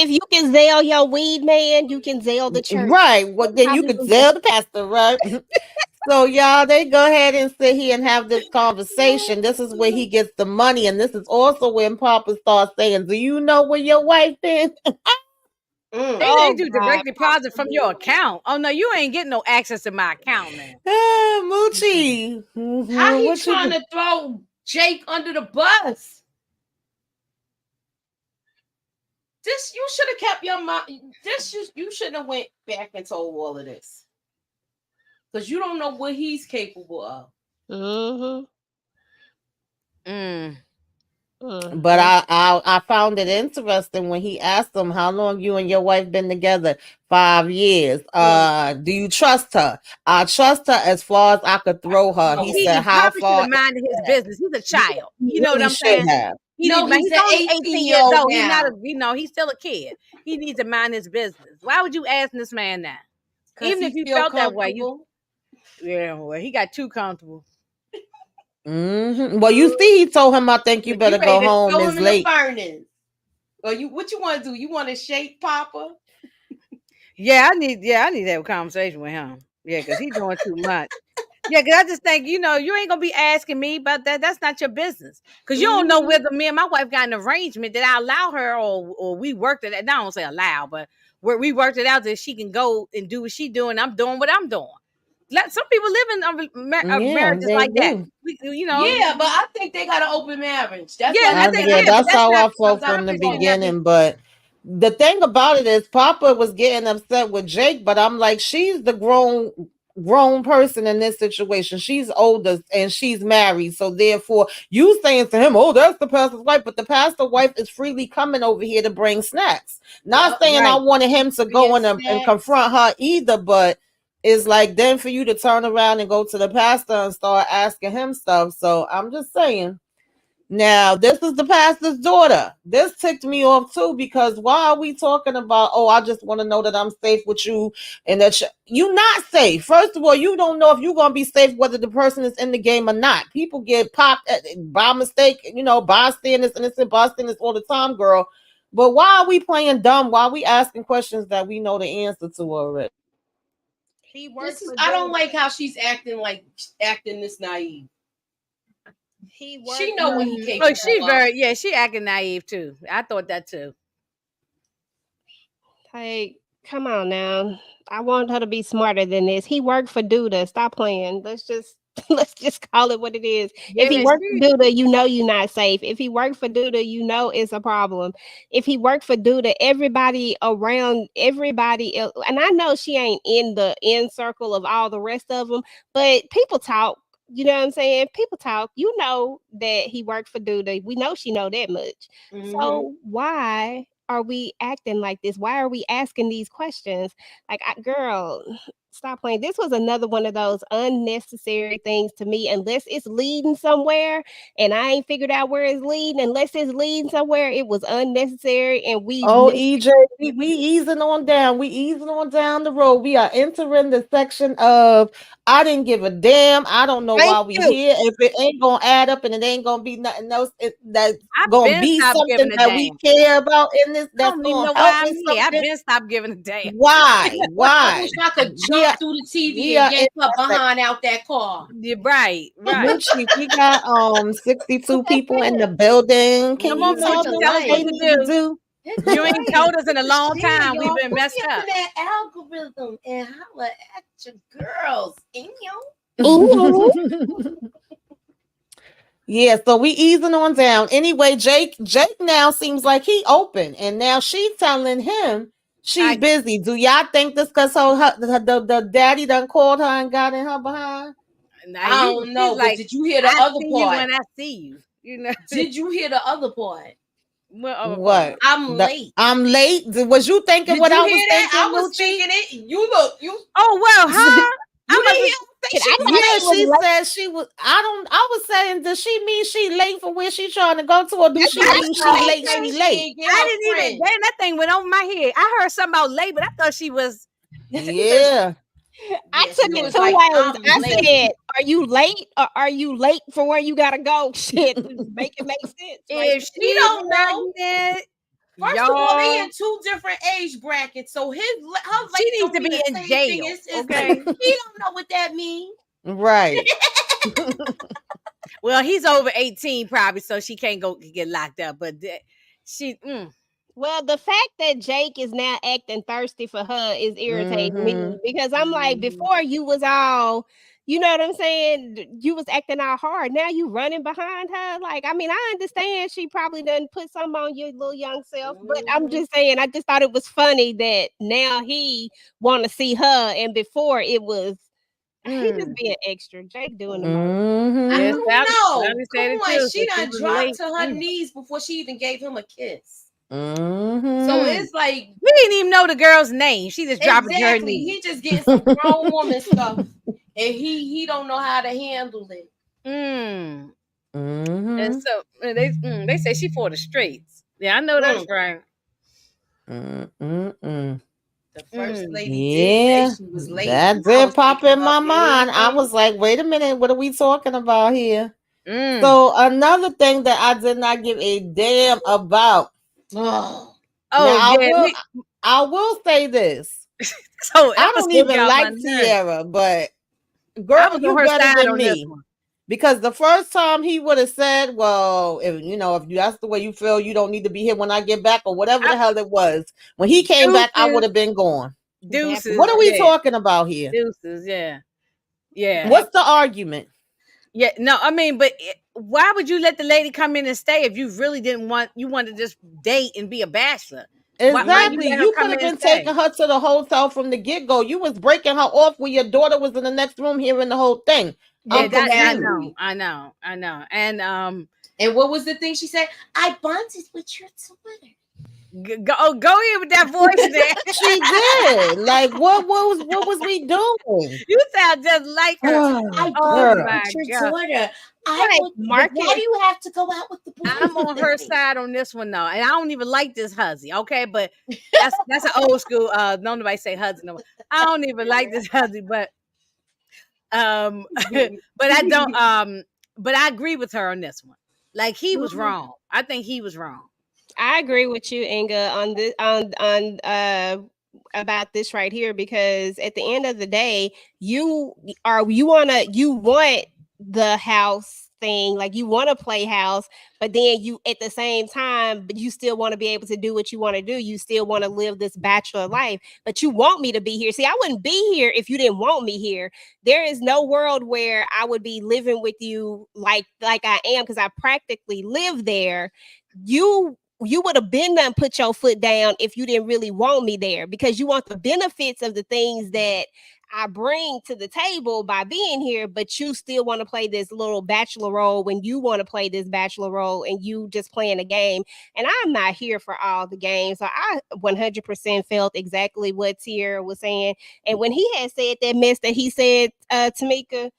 Zelle your weed man, you can Zelle the church. Right. Well, then you can Zelle the pastor, right? So y'all, they go ahead and sit here and have this conversation. This is where he gets the money, and this is also when Papa starts saying, "Do you know where your wife is?" They do direct deposit from your account. Oh no, you ain't getting no access to my account, man. Moochie, how he trying to throw Jake under the bus? This you should have kept your mind. You shouldn't have went back and told all of this, because you don't know what he's capable of. But I found it interesting when he asked him how long you and your wife been together. 5 years. Do you trust her? I trust her as far as I could throw her. He said, how far? He minded his business. He's a child. You know what I'm saying? he's only 18 years old. He's not he's still a kid. He needs to mind his business. Why would you ask this man that? Even if you felt that way, well, he got too comfortable. Well, you see, he told him, "I think you better go home. It's late." Or what you want to do? You want to shake Papa? I need to have a conversation with him. Yeah, because he's doing too much. Yeah, because I just think, you ain't going to be asking me about that. That's not your business. Because you don't know whether me and my wife got an arrangement that I allow her or we worked it out. I don't say allow, but where we worked it out that she can go and do what she's doing. I'm doing what I'm doing. Some people live in marriages like that. Yeah, but I think they got an open marriage. That's that's how I felt from the beginning. But the thing about it is, Papa was getting upset with Jake, but I'm like, she's the grown person in this situation. She's older and she's married, so therefore, you saying to him, "Oh, that's the pastor's wife," but the pastor's wife is freely coming over here to bring snacks. Not saying I wanted him to go in and confront her either, but it's like then for you to turn around and go to the pastor and start asking him stuff. So I'm just saying. Now, this is the pastor's daughter. This ticked me off too, because why are we talking about, "Oh, I just want to know that I'm safe with you," and that you're not safe. First of all, you don't know if you're going to be safe whether the person is in the game or not. People get popped by mistake, bystanders, innocent bystanders all the time, girl. But why are we playing dumb? Why are we asking questions that we know the answer to already? I don't like how she's acting this naive. She know what he came. Oh, she acting naive too. I thought that too. Hey, come on now. I want her to be smarter than this. He worked for Duda. Stop playing. Let's just call it what it is. If he worked for Duda, you're not safe. If he worked for Duda, it's a problem. If he worked for Duda, everybody else, and I know she ain't in the inner circle of all the rest of them, but people talk. You know what I'm saying? People talk. You know that he worked for Duda. We know she know that much. So why are we acting like this? Why are we asking these questions? Girl, stop playing. This was another one of those unnecessary things to me. Unless it's leading somewhere, and I ain't figured out where it's leading. Unless it's leading somewhere, it was unnecessary. And EJ, we easing on down. We easing on down the road. We are entering the section of I didn't give a damn. I don't know why we here. If it ain't gonna add up and it ain't gonna be nothing else that's gonna be something that we care about in this. That's gonna help us. I've been stopped giving a damn. Why? I could jump through the TV and yank her behind out that car. You're right. We got 62 people in the building. Come on, tell us what to do. You ain't told us in a long time. We've been messed up. That algorithm and holla at your girls. Yeah, so we easing on down. Anyway, Jake now seems like he open, and now she's telling him she's busy. Do y'all think this because the daddy done called her and got in her behind? I don't know. But did you hear the other part? When I see you, Did you hear the other part? What? I'm late. I'm late. Was you thinking what I was thinking? I was thinking it. You look. Oh well, huh? She said she was. I was saying, does she mean she late for where she trying to go to, or do she mean she late? She late. I didn't even. That thing went over my head. I heard something about late, but I thought she was. Yeah. I took it 2 ways. I said, "Are you late, or are you late for where you gotta go?" Shit, make it make sense. If she don't know that, first of all, they in 2 different age brackets, so her she needs to be in jail. Okay, he don't know what that means, right? Well, he's over 18 probably, so she can't go get locked up. But she. Well, the fact that Jake is now acting thirsty for her is irritating me, because I'm like, before you was all, you know what I'm saying? You was acting all hard. Now you running behind her. Like, I mean, I understand she probably done put something on your little young self, but I'm just saying, I just thought it was funny that now he want to see her, and before it was he just being extra. Jake doing the most. I don't know. Come on, she done dropped to her knees before she even gave him a kiss. So it's like we didn't even know the girl's name. She just dropped her knees. He just getting some grown woman stuff, and he don't know how to handle it. And so they say she for the streets. Yeah, I know that's right. The first lady did say she was late. That did pop in my mind. I was like, wait a minute, what are we talking about here? So another thing that I did not give a damn about. Now, I will say this. So I don't even like Tierra, but girl, you better than me. Because the first time he would have said, well, if that's the way you feel, you don't need to be here when I get back, or whatever the hell it was. When he came back, I would have been gone. Deuces. What are we talking about here? Deuces, yeah. What's the argument? Yeah, no, I mean, but why would you let the lady come in and stay if you really you wanted to just date and be a bachelor? Exactly. You could have been taking her to the hotel from the get-go. You was breaking her off when your daughter was in the next room hearing the whole thing. Yeah, I know. And what was the thing she said? I bonded with your Twitter. Go in with that voice there. She did. Like, what was we doing? You sound just like her. I bonded with your daughter. Why do you have to go out with the boys? I'm on her side on this one though, and I don't even like this huzzy. Okay, but that's an old school. Nobody say huzzy no more. I don't even like this huzzy, but but I don't. But I agree with her on this one. Like he was wrong. I think he was wrong. I agree with you, Inga, on this about this right here, because at the end of the day, you want the house thing, like you want to play house, but then you at the same time, but you still want to be able to do what you want to do. You still want to live this bachelor life, but you want me to be here. See, I wouldn't be here if you didn't want me here. There is no world where I would be living with you like I am, because I practically live there. You would have been done put your foot down if you didn't really want me there, because you want the benefits of the things that I bring to the table by being here, but you still want to play this little bachelor role when you want to play this bachelor role and you just playing a game. And I'm not here for all the games. So I 100% felt exactly what Tierra was saying. And when he had said that mess that he said, Tamika,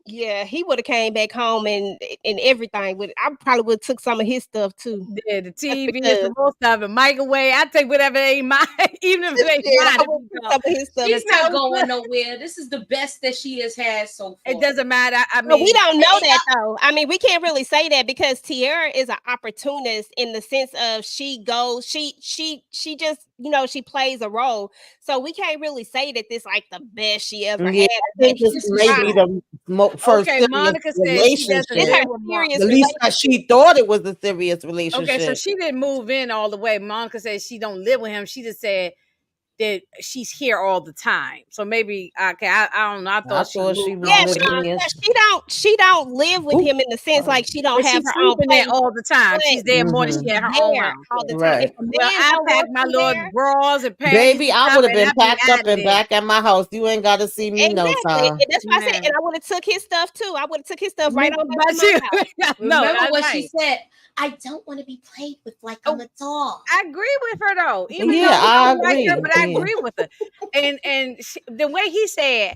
yeah, he would have came back home and everything. I probably would have took some of his stuff too. Yeah, the TV is the most of it. Microwave. I take whatever ain't mine, even if it ain't mine. She's not going nowhere. This is the best that she has had so far. It doesn't matter. I mean, but we don't know that though. I mean, we can't really say that because Tierra is an opportunist in the sense of she just she plays a role. So we can't really say that this like the best she ever had. I think this may be the first Monica relationship. At least she thought it was a serious relationship. Okay, so she didn't move in all the way. Monica said she don't live with him. She just said that she's here all the time. So maybe I don't know. I thought she was she don't live with him in the sense like she don't have her own place all the time. She's there more than she had her own house all the time. Right. Well, I packed my little bras and pants. Baby, I would have been packed up and back at my house. You ain't got to see me no time. And that's why I said, and I would have took his stuff too. I would have took his stuff right on back to my house. Remember what she said? I don't want to be played with like I'm a dog. I agree with her though. Even though I agree. Like her, but I agree with her. And the way she said,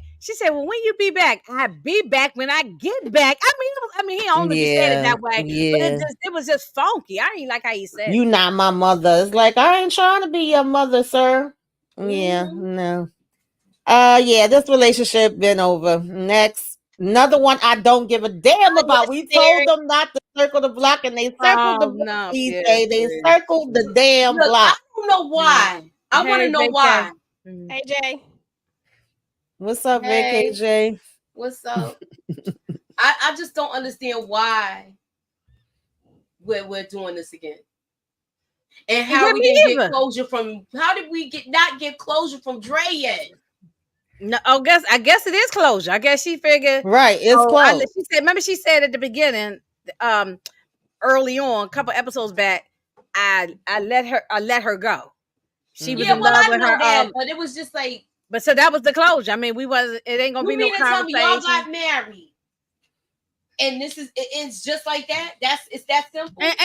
well, when you be back, I be back when I get back. I mean, he only said it that way. But it was just funky. I didn't like how he said. You not my mother. It's like I ain't trying to be your mother, sir. Yeah, no. This relationship been over. Next. Another one I don't give a damn about. We told them not to circle the block, and they circled the block. They circled the damn block. I don't know why. I want to know why. Hey, Jay. What's up, KJ? What's up? I just don't understand why we're doing this again. And how we didn't get closure from? How did we not get closure from Dre yet? No, I guess it is closure. I guess she figured it's closed. She said, remember she said at the beginning, early on, a couple episodes back, I let her go. She was in love with her. That, but it was just like. But so that was the closure. I mean, it ain't gonna be no conversation. Y'all got married. And it's just like that. It's that simple. And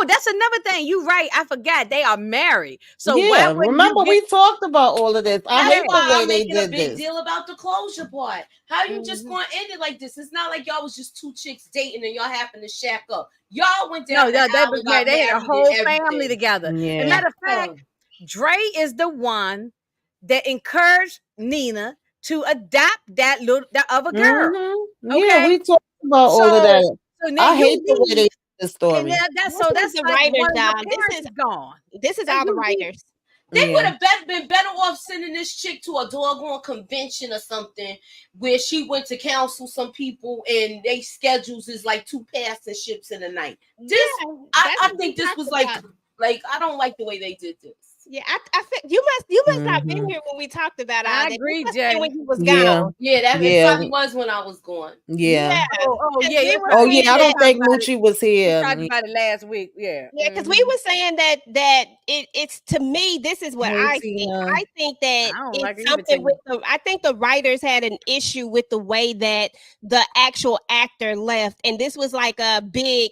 that's another thing. You right. I forgot they are married. So yeah, remember we talked about all of this. I hate the way they did a big deal about the closure part. How you just gonna end it like this? It's not like y'all was just two chicks dating and y'all happened to shack up. Y'all went down. No, they was married. They had a whole family together. Yeah. As a matter of fact, Dre is the one that encouraged Nina to adopt that other girl. Mm-hmm. Okay? Yeah, we talked about all of that. So I hate the way they did the story. And that's the like writer's job. This is gone. This is all the writers. They would have been better off sending this chick to a doggone convention or something where she went to counsel some people and they schedules is like 2 passing ships in a night. I think this was like I don't like the way they did this. Yeah, I think you must not been here when we talked about it. I agree, Jay. When he was gone. Yeah, that probably was when I was gone. Yeah. Yeah. I don't think Moochie was here. We talked about it last week. Yeah. Yeah, because we were saying that it's to me, this is what I think. I think that it's something with I think the writers had an issue with the way that the actual actor left, and this was like a big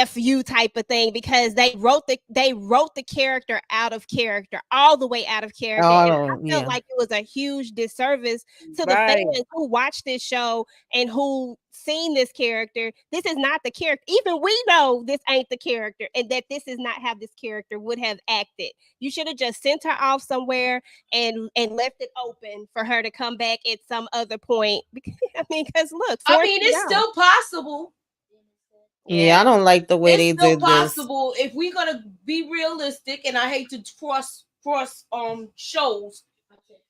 FU type of thing because they wrote the character out of character, all the way out of character. And I felt like it was a huge disservice to the fans who watched this show and who seen this character. This is not the character. Even we know this ain't the character, and that this is not how this character would have acted. You should have just sent her off somewhere and left it open for her to come back at some other point. Because look, it's still possible. Yeah, I don't like the way they did this. It's still possible if we're gonna be realistic, and I hate to cross shows.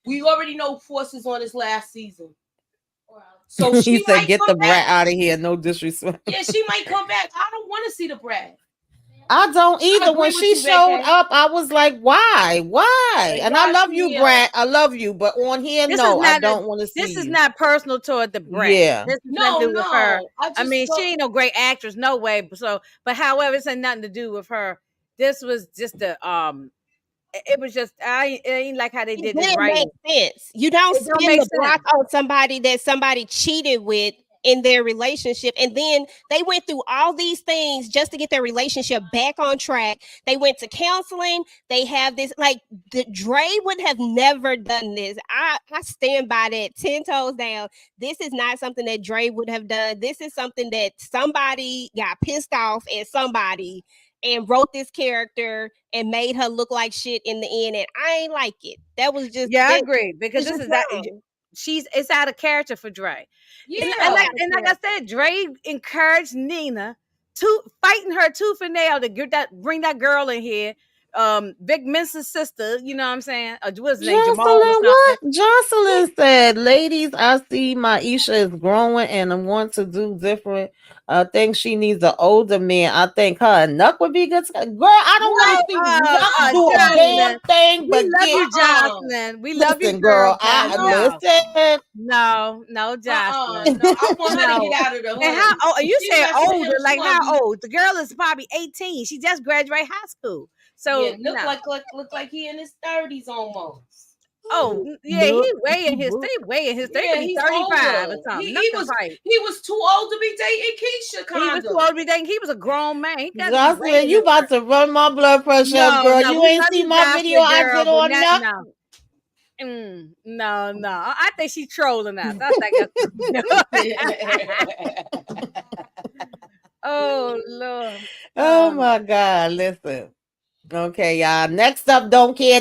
We already know Force is on his last season, so he said, "Get the brat out of here." No disrespect. Yeah, she might come back. I don't want to see the brat. I don't either. When she showed up, I was like, "Why? Why?" And I love you, Brat. I love you, but on here, I don't want to see. This is not personal toward the Brat. Yeah, this is nothing to do with her. I mean, she ain't no great actress, no way. But however, it's had nothing to do with her. This was just it was just it ain't like how they did this. Right? Make sense. You don't spin the block on somebody that somebody cheated with in their relationship, and then they went through all these things just to get their relationship back on track. They went to counseling. They have this, like, Dre would have never done this. I stand by that 10 toes down. This is not something that Dre would have done. This is something that somebody got pissed off at somebody and wrote this character and made her look like shit in the end, and I ain't like it. That was just I agree, because this is that it's out of character for Dre. Yeah, and like I said, Dre encouraged Nina to fighting her tooth and nail to bring that girl in here. Big Mensah's sister, you know what I'm saying? What's his name? Jamal. What? Jocelyn said, "Ladies, I see Maisha is growing and I want to do different. I think she needs an older man. I think her and Nuck would be good. Girl, I don't want to see Nuck do a damn thing, but we love you, Jocelyn. We love you, girl. Listen. No, Jocelyn. No, I want her to get out of the hood. And how old? You said older, like how old? The girl is probably 18. She just graduated high school. So look like he in his 30s almost. Oh yeah, he way in his 30s. Yeah, he's 35 or something. He was too old to be dating Keisha. He was too old to be dating. He was a grown man. Jocelyn, you about to run my blood pressure up, girl. You ain't see my video I did on that. No. I think she's trolling us. I think oh Lord. Oh my God. Listen. Okay, y'all. Next up, don't care.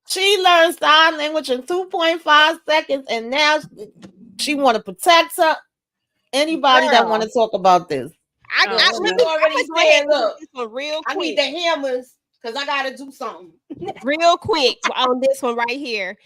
She learned sign language in 2.5 seconds, and now she want to protect her. Anybody that want to talk about this? I already said, look, real quick. I need the hammers because I got to do something real quick on this one right here.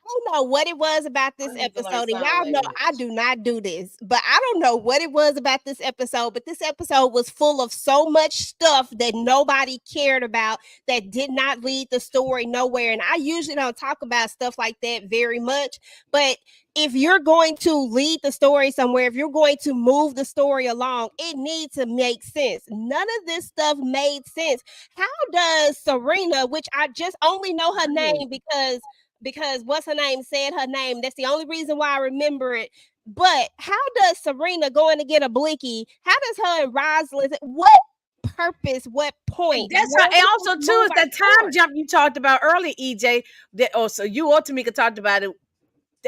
I don't know what it was about this episode, and y'all know I do not do this, but I don't know what it was about this episode, but this episode was full of so much stuff that nobody cared about, that did not lead the story nowhere. And I usually don't talk about stuff like that very much, but if you're going to lead the story somewhere, if you're going to move the story along, it needs to make sense. None of this stuff made sense. How does Serena, which I just only know her name because what's her name said her name. That's the only reason why I remember it. But how does Serena going to get a blicky? How does her and Rosalind? What purpose? What point? That's how, and also too is that time jump you talked about earlier, EJ. That also you or Tamika talked about it.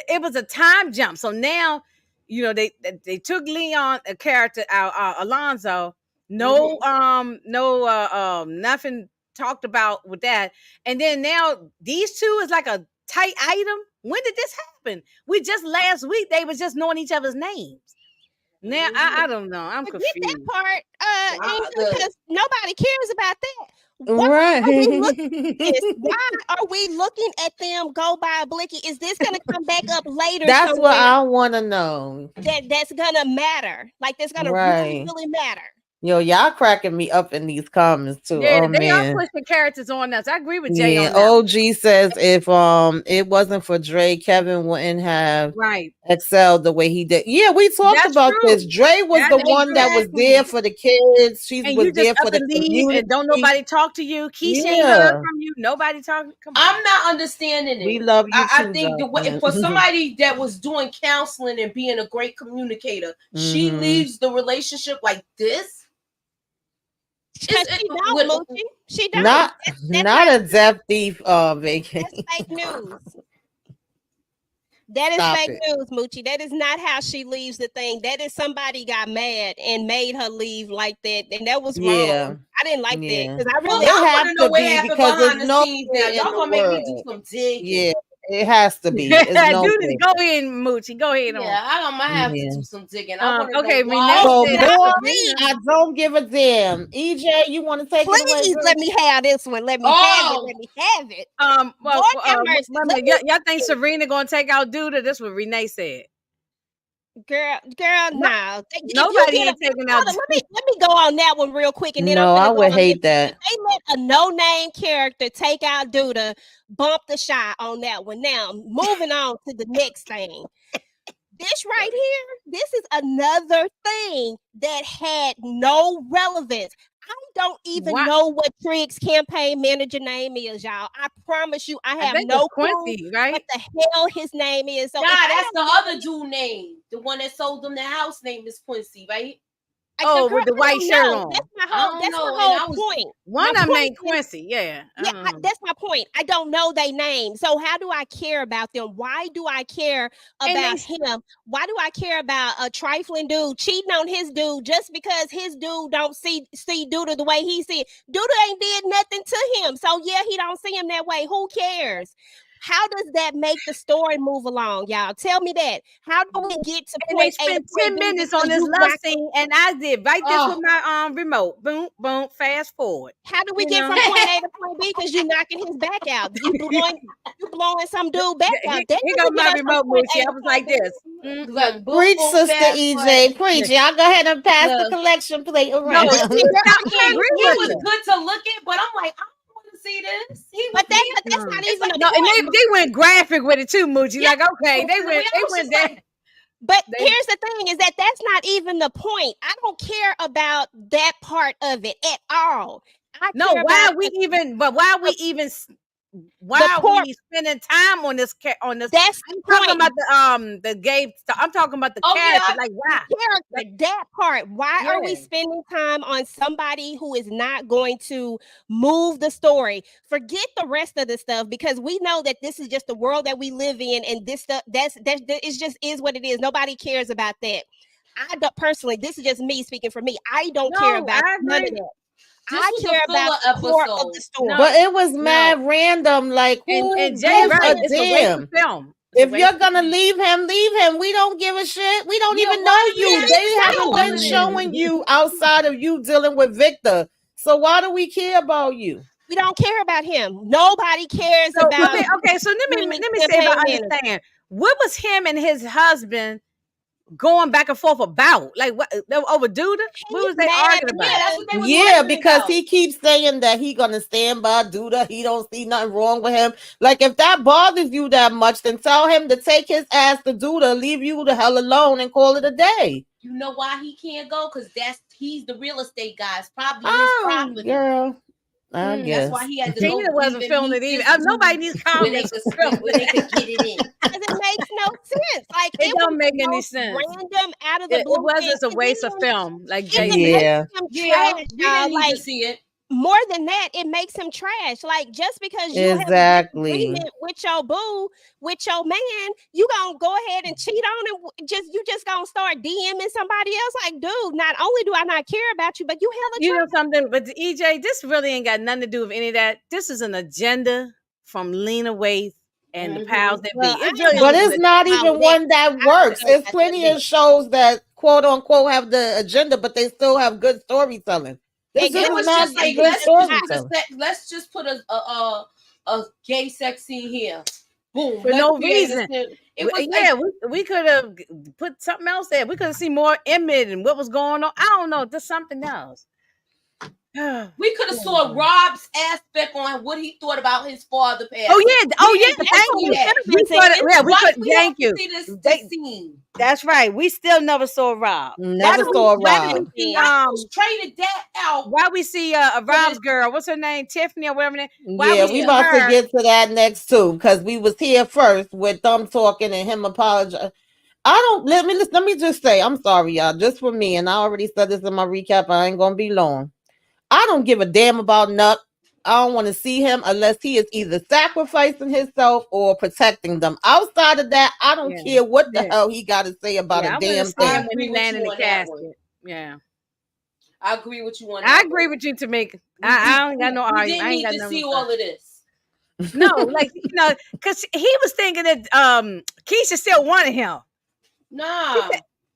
It was a time jump. So now, they took Leon, a character out, Alonzo. No, nothing talked about with that. And then now these two is like a tight item. When did this happen? We just last week they was just knowing each other's names. Now I don't know. I'm confused. That part, because nobody cares about that. Why are we looking at this? Why are we looking at them go by a blicky? Is this gonna come back up later? That's what I want to know. That's gonna matter. Like that's gonna really, really matter. Yo, y'all cracking me up in these comments too. Yeah, they are pushing characters on us. I agree with Jay on that. OG says if it wasn't for Dre, Kevin wouldn't have excelled the way he did. Yeah, we talked about this. Dre was the one that was there for the kids. She was there for the community. And don't nobody talk to you. Keisha ain't heard from you. Nobody talking. I'm not understanding it. We love you. I think the way for somebody that was doing counseling and being a great communicator, she leaves the relationship like this. She don't. Not a death thief vacation. That's fake news. That is fake news, Moochie. That is not how she leaves the thing. That is somebody got mad and made her leave like that, and that was wrong. I didn't like that because I really want to know what happened behind the scenes. Now y'all gonna make me do some digging. Yeah. It has to be. Go in, Moochie. Go ahead. I might have to do some digging. Okay, I don't give a damn. EJ, you want to take it away? Please let me have this one. Let me have it. Let me have it. Y'all think Serena gonna take out Duda? That's what Renee said. Girl, no. Nobody ain't taking out. Let me go on that one real quick, and then I would hate that. They let a no-name character take out Duda, bump the shot on that one. Now, moving on to the next thing. This right here, this is another thing that had no relevance. I don't even know what Trig's campaign manager name is, y'all. I promise you, I have no Quincy, clue right? what the hell his name is. So that's the other dude name. The one that sold them the house name is Quincy, right? With the white shirt on. That's my whole point. One of them named Quincy, that's my point. I don't know their name. So how do I care about them? Why do I care about him? Why do I care about a trifling dude cheating on his dude just because his dude don't see Duda the way he see it? Duda ain't did nothing to him. So yeah, he don't see him that way. Who cares? How does that make the story move along, y'all? Tell me that. How do we get to point A? They spent 10 minutes on this love scene, and I did this with my remote. Boom, boom, fast forward. How do we get from point A to point B? Because you knocking his back out. You blowing some dude back out. Here goes my remote, Moochie. I was like this. Preach, Sister EJ. Preach. Y'all go ahead and pass the collection plate around. It was good to look at, but I'm like, see this, but that's not even a point. And they went graphic with it too, Moochie. Like, okay, they went there. But here's the thing: is that's not even the point. I don't care about that part of it at all. Why are we spending time on this? That's I'm talking about the gay stuff. I'm talking about the character. Yeah. Like why? That part. Why are we spending time on somebody who is not going to move the story? Forget the rest of the stuff because we know that this is just the world that we live in, and this stuff it just is what it is. Nobody cares about that. I don't personally. This is just me speaking for me. I don't care about none of that. I care about the core of the story. But it was mad random. Like, who and Jay, it's a damn film. If you're gonna leave him, leave him. We don't give a shit. We don't even know you. They haven't been showing you outside of you dealing with Victor. So why do we care about you? We don't care about him. Nobody cares about. Okay, so let me say if I understand. What was him and his husband going back and forth about? Like what over Duda? What was they arguing about? Yeah, that's what they was because about. He keeps saying that he gonna stand by Duda. He don't see nothing wrong with him. Like if that bothers you that much, then tell him to take his ass to Duda, leave you the hell alone, and call it a day. You know why he can't go? Because he's the real estate guy. It's probably his property. Girl. I That's guess. why he had to Tina wasn't feeling it either. Nobody needs comments where they could get it in. Because it makes no sense. Like It don't was make the any most sense. random out of the It blue was thing. just a And waste of then film, like Jay it said. makes Yeah. him Yeah, trash, we y'all. didn't need Like to see it. more than that, it makes him trash. Like just because you have a Exactly. disagreement with your boo, with your man, you gonna go ahead and cheat on him. You just gonna start DMing somebody else. Like, dude, not only do I not care about you, but you hella You know trash. something, but EJ, this really ain't got nothing to do with any of that. This is an agenda from Lena Waithe and the pals that Well, be. I It really But is it's not even one that works. It's plenty of shows that quote unquote have the agenda, but they still have good storytelling. This It is was not just like good storytelling. let's just put a gay sex scene here. Boom. For no reason. It was we could have put something else there. We could have seen more Emmett and what was going on. I don't know. There's something else. We could have saw Rob's aspect on what he thought about his father passing. Oh yeah, thank you. Thank you. This scene. That's right. We still never saw Rob. Never saw Rob. I traded that out. Why we see Rob's girl? What's her name? Tiffany or whatever. Yeah, we about to get to that next too, because we was here first with them talking and him apologizing. Let me just say, I'm sorry, y'all, just for me, and I already said this in my recap. I ain't gonna be long. I don't give a damn about Nuck. I don't want to see him unless he is either sacrificing himself or protecting them. Outside of that, I don't care what the hell he got to say about a damn thing. When he landed in the casket. Yeah. I agree with you on that. I agree with you, Tamika. I ain't got no argument. I didn't need to see all of this. No, like, because he was thinking that Keisha still wanted him. Nah.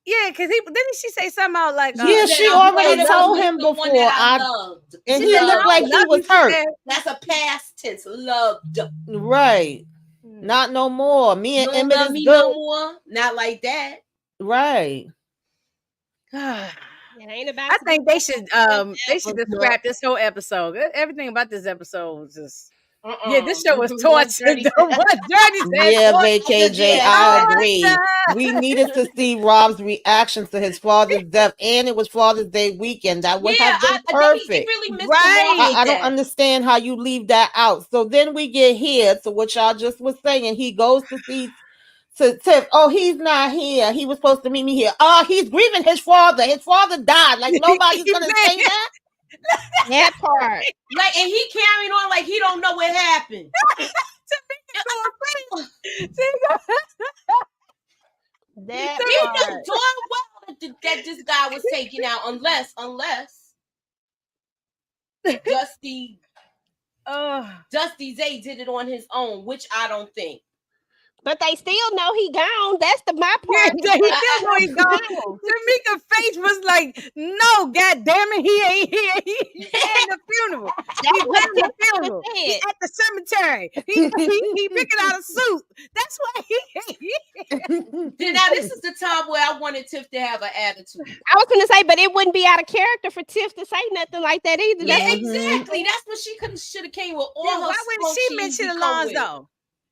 Yeah, because didn't she say something about like she already told him before and he looked like he was hurt. That's a past tense. Loved. Right. Not no more. Me and Emmett is good. No more. Not like that. Right. It ain't about. I think they should just scrap this whole episode. Everything about this episode was just. Yeah, this show was tortured. Yeah, VKJ, I agree. We needed to see Rob's reaction to his father's death, and it was Father's Day weekend. That would have been perfect. I don't understand how you leave that out. So then we get here to what y'all just was saying. He goes to see Tiff. Oh, he's not here. He was supposed to meet me here. Oh, he's grieving his father. His father died. Like nobody's gonna say that. That part. Like, and he carrying on like he don't know what happened. That he knew darn well that this guy was taken out, unless Dusty Zay did it on his own, which I don't think. But they still know he gone. That's my part. Yeah, he still know he gone. Tamika's face was like, no, God damn it, he ain't here. He's at the funeral. He's at the funeral. He's at the cemetery. He picking out a suit. That's why he Now this is the time where I wanted Tiff to have an attitude. I was gonna say, but it wouldn't be out of character for Tiff to say nothing like that either. Yeah, exactly. That's what she should have came with all her. Why wouldn't she mention Alonzo?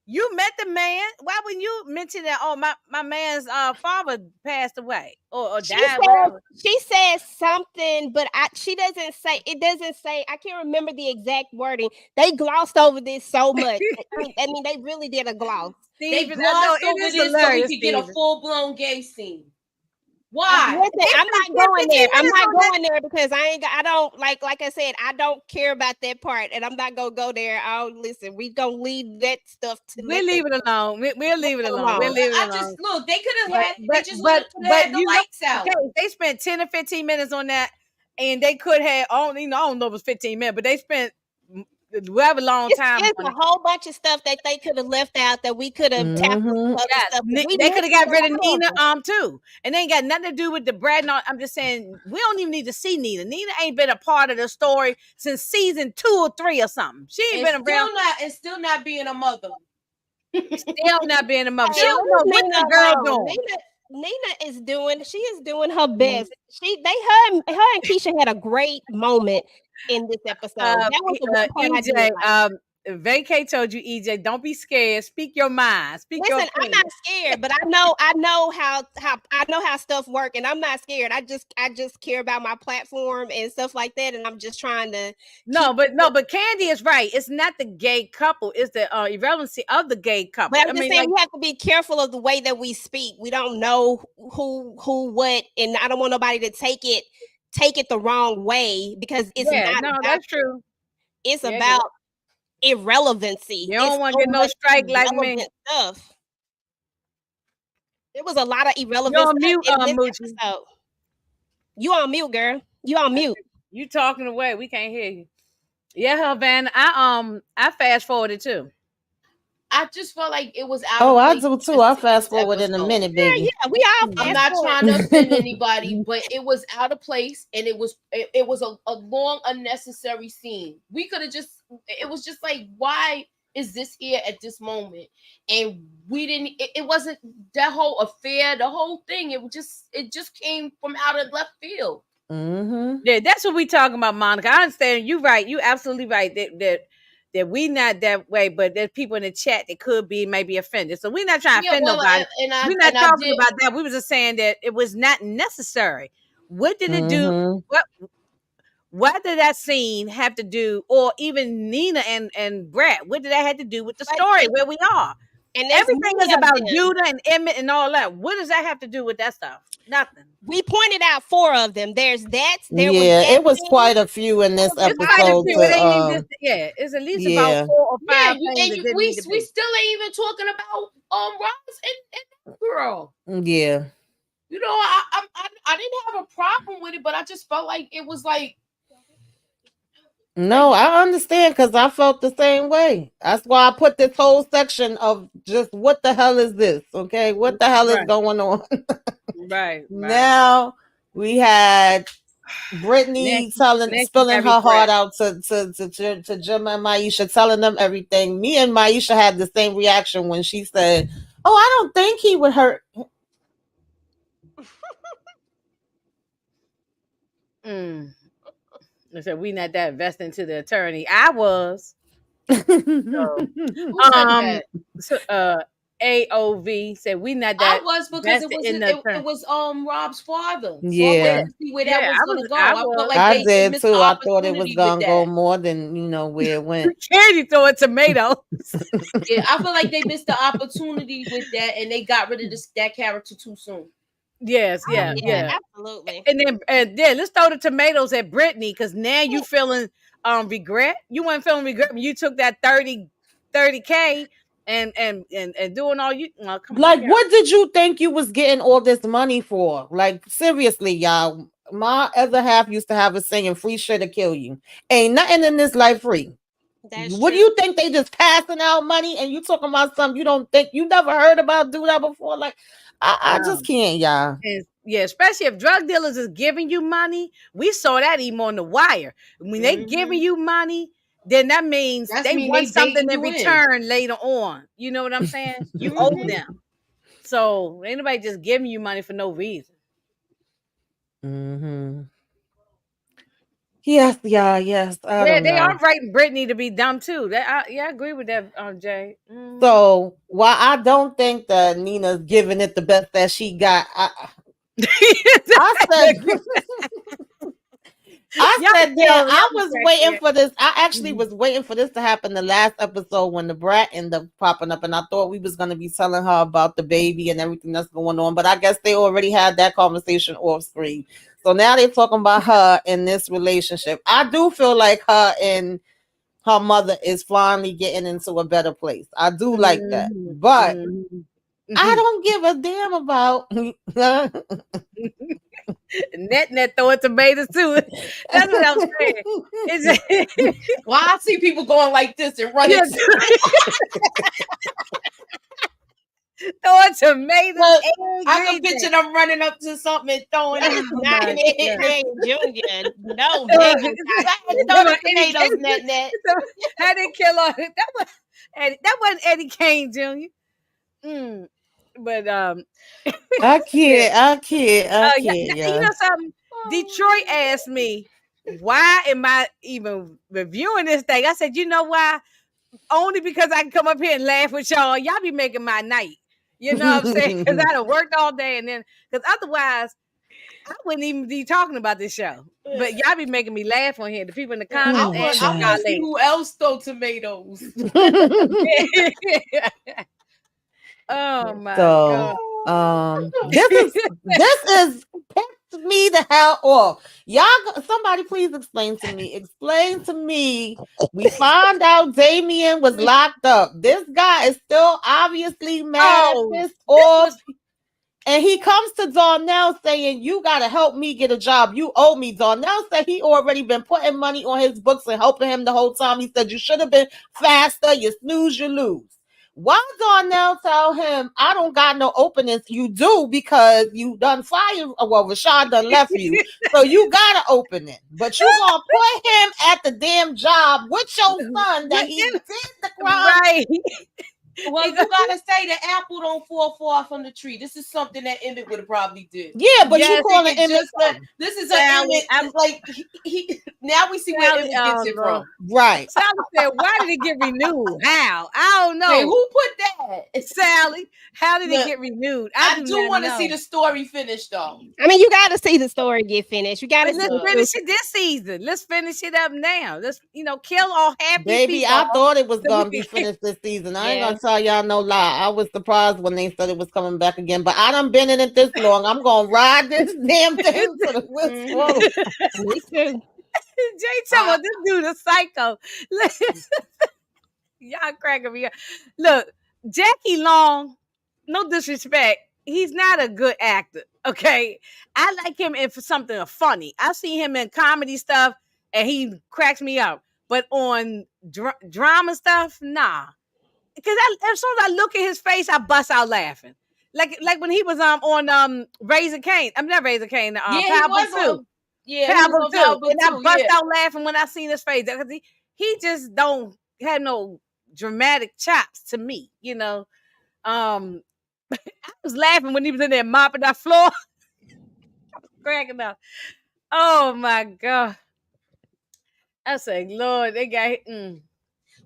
You met the man. Why wouldn't you mention that? Oh, my man's father passed away or died. She said something, but she doesn't say. It doesn't say. I can't remember the exact wording. They glossed over this so much. I mean, they really did a gloss. They glossed over this so we could get a full blown gay scene. Why? I'm not going there. I'm not going there because I don't like I said, I don't care about that part, and I'm not gonna go there. Oh, listen, we gonna leave that stuff to. We'll leave it alone. We'll leave it alone. We'll leave it alone. I just look. They could have had. They just had the lights out. Okay, they spent 10 or 15 minutes on that, and they could have. I don't know if it was 15 minutes, but they spent. Whatever long time. There's a whole bunch of stuff that they could have left out that we could have tackled. They could have got rid of Nina too. And they ain't got nothing to do with the Brad. I'm just saying we don't even need to see Nina. Nina ain't been a part of the story since season 2 or 3 or something. She ain't been around. Still not being a mother. Still not being a mother. She don't know what the girl doing. Nina is doing her best. Her and Keisha had a great moment in this episode. That was the one part Vacay told you, EJ, don't be scared. Speak your mind. Speak your Listen, I'm not scared, but I know how stuff work, and I'm not scared. I just care about my platform and stuff like that, and I'm just trying to. But Candy is right. It's not the gay couple. It's the irrelevancy of the gay couple. But I'm just saying, we have to be careful of the way that we speak. We don't know who, what, and I don't want nobody to take it the wrong way, because it's not. No, that's true. It's about irrelevancy. You don't want to get no strike like me. Stuff. There was a lot of irrelevant You're on stuff mute, in this episode. You on mute, girl. You on mute. You talking away. We can't hear you. Yeah, Havana. I fast forwarded too. I just felt like it was out. Oh, I do too. I'll fast forward in a minute, baby. Yeah, we all. I'm not trying to offend anybody, but it was out of place, and it was a long, unnecessary scene. We could have just. It was just like, why is this here at this moment? And we didn't. It wasn't that whole affair. The whole thing. It just came from out of left field. Mm-hmm. Yeah, that's what we talking about, Monica. I understand. You right. You absolutely right. That we not that way, but there's people in the chat that could be maybe offended. So we're not trying to offend nobody. We're not talking about that. We were just saying that it was not necessary. What did it do? What did that scene have to do, or even Nina and Brett? What did that have to do with the story where we are? And everything is about Judah and Emmett and all that. What does that have to do with that stuff? Nothing. We pointed out 4 of them. There's that. It was quite a few in this episode. It's at least about 4 or 5 things. We still ain't even talking about Ross and girl. Yeah. You know, I didn't have a problem with it, but I just felt like it was like. No, I understand, because I felt the same way. That's why I put this whole section of just what the hell is this? Okay, what the hell is going on? Right. Now we had Brittany spilling her heart out to Jim and Maisha, telling them everything. Me and Maisha had the same reaction when she said, "Oh, I don't think he would hurt." I said we not that invested into the attorney. I was. AOV said we not that. I was, because it was Rob's father. Yeah. So see where that was gonna go. I felt like I did too. I thought it was gonna go more than where it went. Candy throwing tomatoes. Yeah, I feel like they missed the opportunity with that, and they got rid of that character too soon. Yes, yeah, absolutely. And then let's throw the tomatoes at Brittany, because now you feeling regret. You weren't feeling regret when you took that 30K and doing all you come like on, what did you think you was getting all this money for? Like, seriously, y'all. My other half used to have a saying, free shit to kill you. Ain't nothing in this life free. What do you think? They just passing out money, and you talking about something you don't think, you never heard about, do that before? Like, I just can't, y'all. Yeah, especially if drug dealers is giving you money. We saw that even on The Wire. When they giving you money, then that means they want something in return later on. You know what I'm saying? You owe them. So ain't nobody just giving you money for no reason. Mm-hmm. Yes, yeah, yes. They are writing Brittany to be dumb too. I agree with that, Jay. Mm-hmm. So while I don't think that Nina's giving it the best that she got, I was waiting for this. I actually was waiting for this to happen the last episode when the brat ended up popping up, and I thought we was going to be telling her about the baby and everything that's going on, but I guess they already had that conversation off screen. So now they're talking about her in this relationship. I do feel like her and her mother is finally getting into a better place. I do like that, but I don't give a damn about Net throwing tomatoes too. That's what I'm saying. Well, I see people going like this and running. Throwing tomatoes. I can picture them running up to something and throwing it. Junior. No, tomatoes, Net. How they kill all that wasn't Eddie Kane Jr. But I can't. You know something? Detroit asked me, why am I even reviewing this thing? I said, you know why? only because I can come up here and laugh with y'all. Y'all be making my night. You know what I'm saying? Because I done worked all day, and then because otherwise I wouldn't even be talking about this show. But y'all be making me laugh on here. The people in the comments. I want to see who else stole tomatoes. Oh my God. This is pissed me the hell off. Y'all, somebody please explain to me. Explain to me. We found out Damien was locked up. This guy is still obviously mad and pissed off. And he comes to Darnell saying, you got to help me get a job. You owe me. Darnell said he already been putting money on his books and helping him the whole time. He said, you should have been faster. You snooze, you lose. Why Darnell tell him, I don't got no openings? You do, because you done fired. Well, Rashad done left you. So you got to open it. But you going to put him at the damn job with your son that he did the crime. Right. Well, you gotta say the apple don't fall far from the tree. This is something that Emmett would have probably did. Yeah, but you calling Emmett? This is an Emmett. I'm like he. Now we see where Emmett gets it from. Right. Sally said, "Why did it get renewed? How? I don't know. Hey, who put that? Sally. How did it get renewed? I do want to see the story finished, though. I mean, you got to see the story get finished. You got to finish it this season. Let's finish it up now. Let's kill all happy Baby, people. I thought it was gonna be finished this season. I ain't gonna tell y'all no lie. I was surprised when they said it was coming back again, but I done been in it this long. I'm gonna ride this damn thing to the whistle. Me too. Jay talking about this dude a psycho. Y'all cracking me up. Look, Jackie Long, no disrespect, he's not a good actor. Okay, I like him for something funny. I see him in comedy stuff, and he cracks me up. But on drama stuff, nah. Because as soon as I look at his face, I bust out laughing. Like when he was on Raising Cane. I'm not Raising Cane. Powerful 2. Powerful 2. And I bust out laughing when I seen his face. Because he just don't have no dramatic chops to me, I was laughing when he was in there mopping that floor. I was cracking up. Oh my God. I said, Lord, they got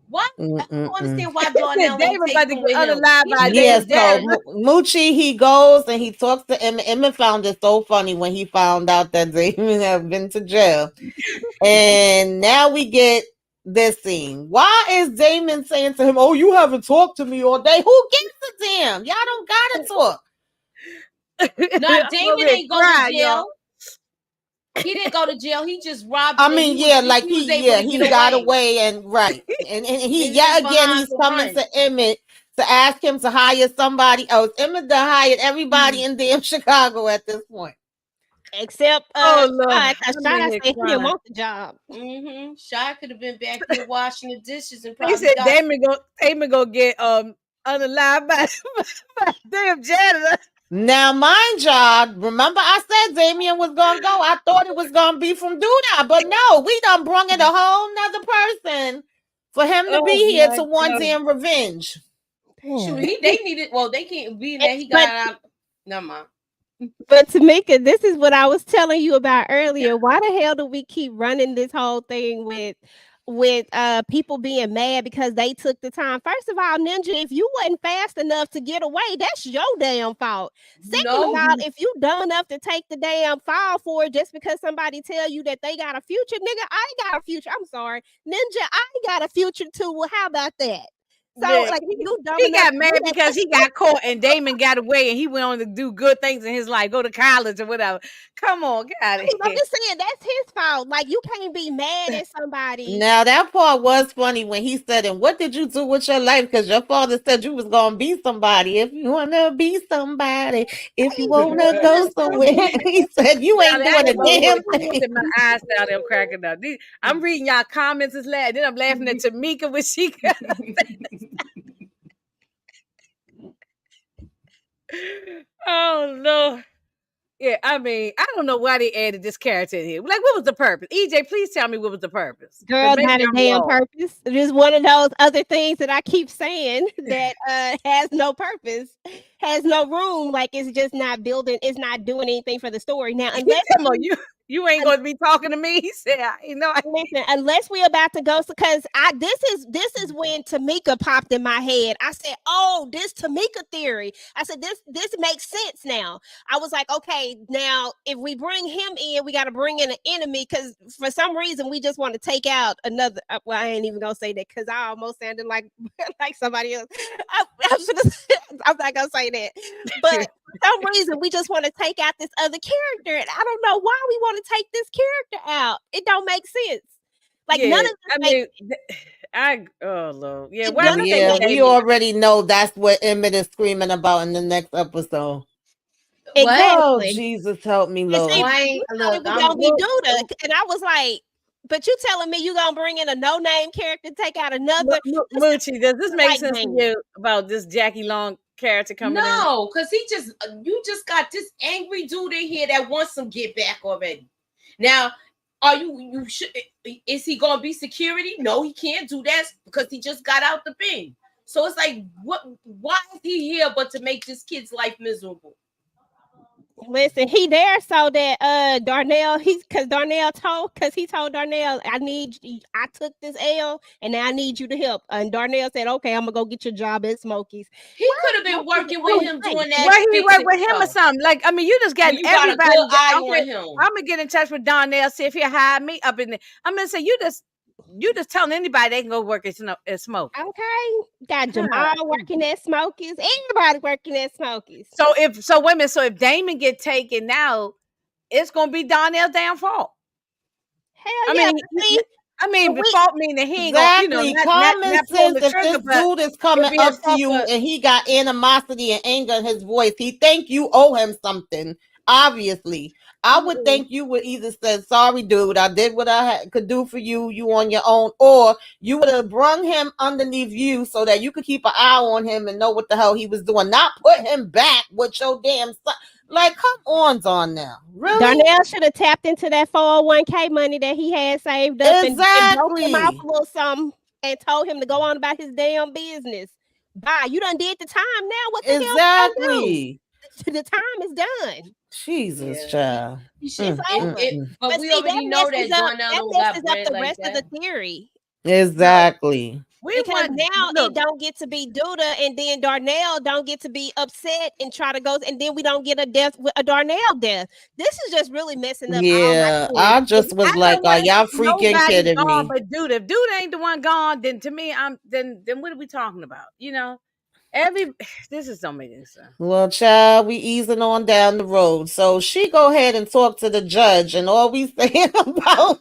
Why? I don't understand why Darnell David about to get unalive by Yes, so Moochie, he goes and he talks to Emmett. Emmett found it so funny when he found out that Damien had been to jail. And now we get this scene. Why is Damon saying to him, oh, you haven't talked to me all day? Who gives a damn? Y'all don't gotta talk. No, Damon ain't go to jail. He didn't go to jail. He just robbed. I mean, he got away and right. And he he's coming to Emmett to ask him to hire somebody else. Emmett done hired everybody in damn Chicago at this point. Except Shy said he didn't want the job. Shy could have been back here washing the dishes and probably. He said Damon go get unalive by damn janitor. Now, mind y'all, remember I said Damien was gonna go. I thought it was gonna be from Doodah, but no, we done brung in a whole nother person for him to be here to want damn revenge. Shoot, they needed. Well, they can't be in there. He got out. Never mind. But Tamika, this is what I was telling you about earlier. Why the hell do we keep running this whole thing with people being mad because they took the time? First of all, Ninja, if you wasn't fast enough to get away, that's your damn fault. Second of all, if you dumb enough to take the damn fall for it just because somebody tell you that they got a future, nigga, I ain't got a future. I'm sorry, Ninja, I ain't got a future too. Well, how about that? So like he got mad because he got caught and Damon got away and he went on to do good things in his life, go to college or whatever. Come on, get out of here. I'm just saying that's his fault. Like you can't be mad at somebody. Now that part was funny when he said, and what did you do with your life? Because your father said you was gonna be somebody. If you wanna be somebody, if you wanna go somewhere. He said you ain't doing a damn thing. My eyes down there cracking up. I'm reading y'all comments and then I'm laughing at Tamika when she got oh no. Yeah, I mean, I don't know why they added this character in here. Like, what was the purpose? EJ, please tell me what was the purpose. Girl, not a damn purpose. It is one of those other things that I keep saying that has no purpose, has no room. Like, it's just not building. It's not doing anything for the story. Now, unless You ain't gonna be talking to me. He said, Listen, unless we about to go, because this is when Tamika popped in my head. I said, oh, this Tamika theory. I said, this makes sense now. I was like, okay, now if we bring him in, we got to bring in an enemy, because for some reason we just want to take out another. Well, I ain't even gonna say that because I almost sounded like somebody else. I'm not gonna say that, but for some reason we just want to take out this other character, and I don't know why we want to take this character out. It don't make sense. Like none of this oh Lord. Yeah, we already know that's what Emmett is screaming about in the next episode. Exactly. Oh, Jesus help me, Lord. Look, I'm gonna be Duda, and I was like, but you telling me you gonna bring in a no-name character, take out another? Moochie, does this make sense to you about this Jackie Long character coming in? No, because you just got this angry dude in here that wants some get back already. Now, is he gonna be security? No, he can't do that because he just got out the bin. So it's like, why is he here but to make this kid's life miserable? Listen, he there so that Darnell, he told Darnell, I took this L and now I need you to help. And Darnell said, okay, I'm gonna go get your job at Smokies. He could have been working with him doing that. Where he work with him or something? Like, I mean, you just got everybody. Got a good eye on him. I'm gonna get in touch with Darnell, see if he'll hire me up in there. I'm gonna say you just telling anybody they can go work at Smoke. Okay, got Jamal working at Smokies. Everybody working at Smokies. So if Damon get taken out, it's gonna be Darnell's damn fault. Hell yeah! Fault meaning he ain't exactly. Common sense. If this dude is coming up to you and he got animosity and anger in his voice, he think you owe him something. Obviously, I would think you would either say, sorry, dude, I did what I could do for you. You on your own. Or you would have brung him underneath you so that you could keep an eye on him and know what the hell he was doing. Not put him back with your damn son. Like, come on, Darnell. Really? Darnell should have tapped into that 401k money that he had saved up and broke him off a little something and told him to go on about his damn business. Bye. You done did the time now. What the hell? Exactly. The time is done. Jesus, child. But we already know that Darnell messes up the rest of the theory. Exactly. Because now it don't get to be Duda, and then Darnell don't get to be upset and try to go, and then we don't get a Darnell death. This is just really messing up. Yeah, I just was like, are y'all freaking kidding me? But Duda, if Duda ain't the one gone, then to me, then what are we talking about? You know, this is don't make any sense. Well, child, we easing on down the road. So she go ahead and talk to the judge, and all we saying about.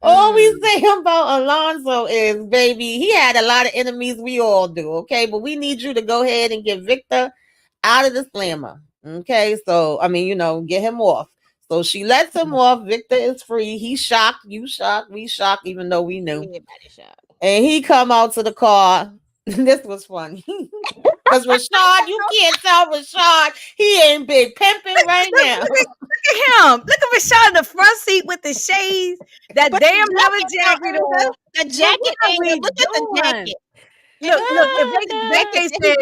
All we say about Alonzo is, baby, he had a lot of enemies. We all do, okay? But we need you to go ahead and get Victor out of the slammer, okay? So, I mean, get him off. So she lets him off. Victor is free. He's shocked. You shocked. We shocked, even though we knew. Everybody shocked. And he come out to the car. This was funny. Because Rashad, you can't tell Rashad he ain't big pimping right now. Look at him. Look at Rashad in the front seat with the shades. That damn leather jacket on. The jacket. Look at the jacket. Look, if they said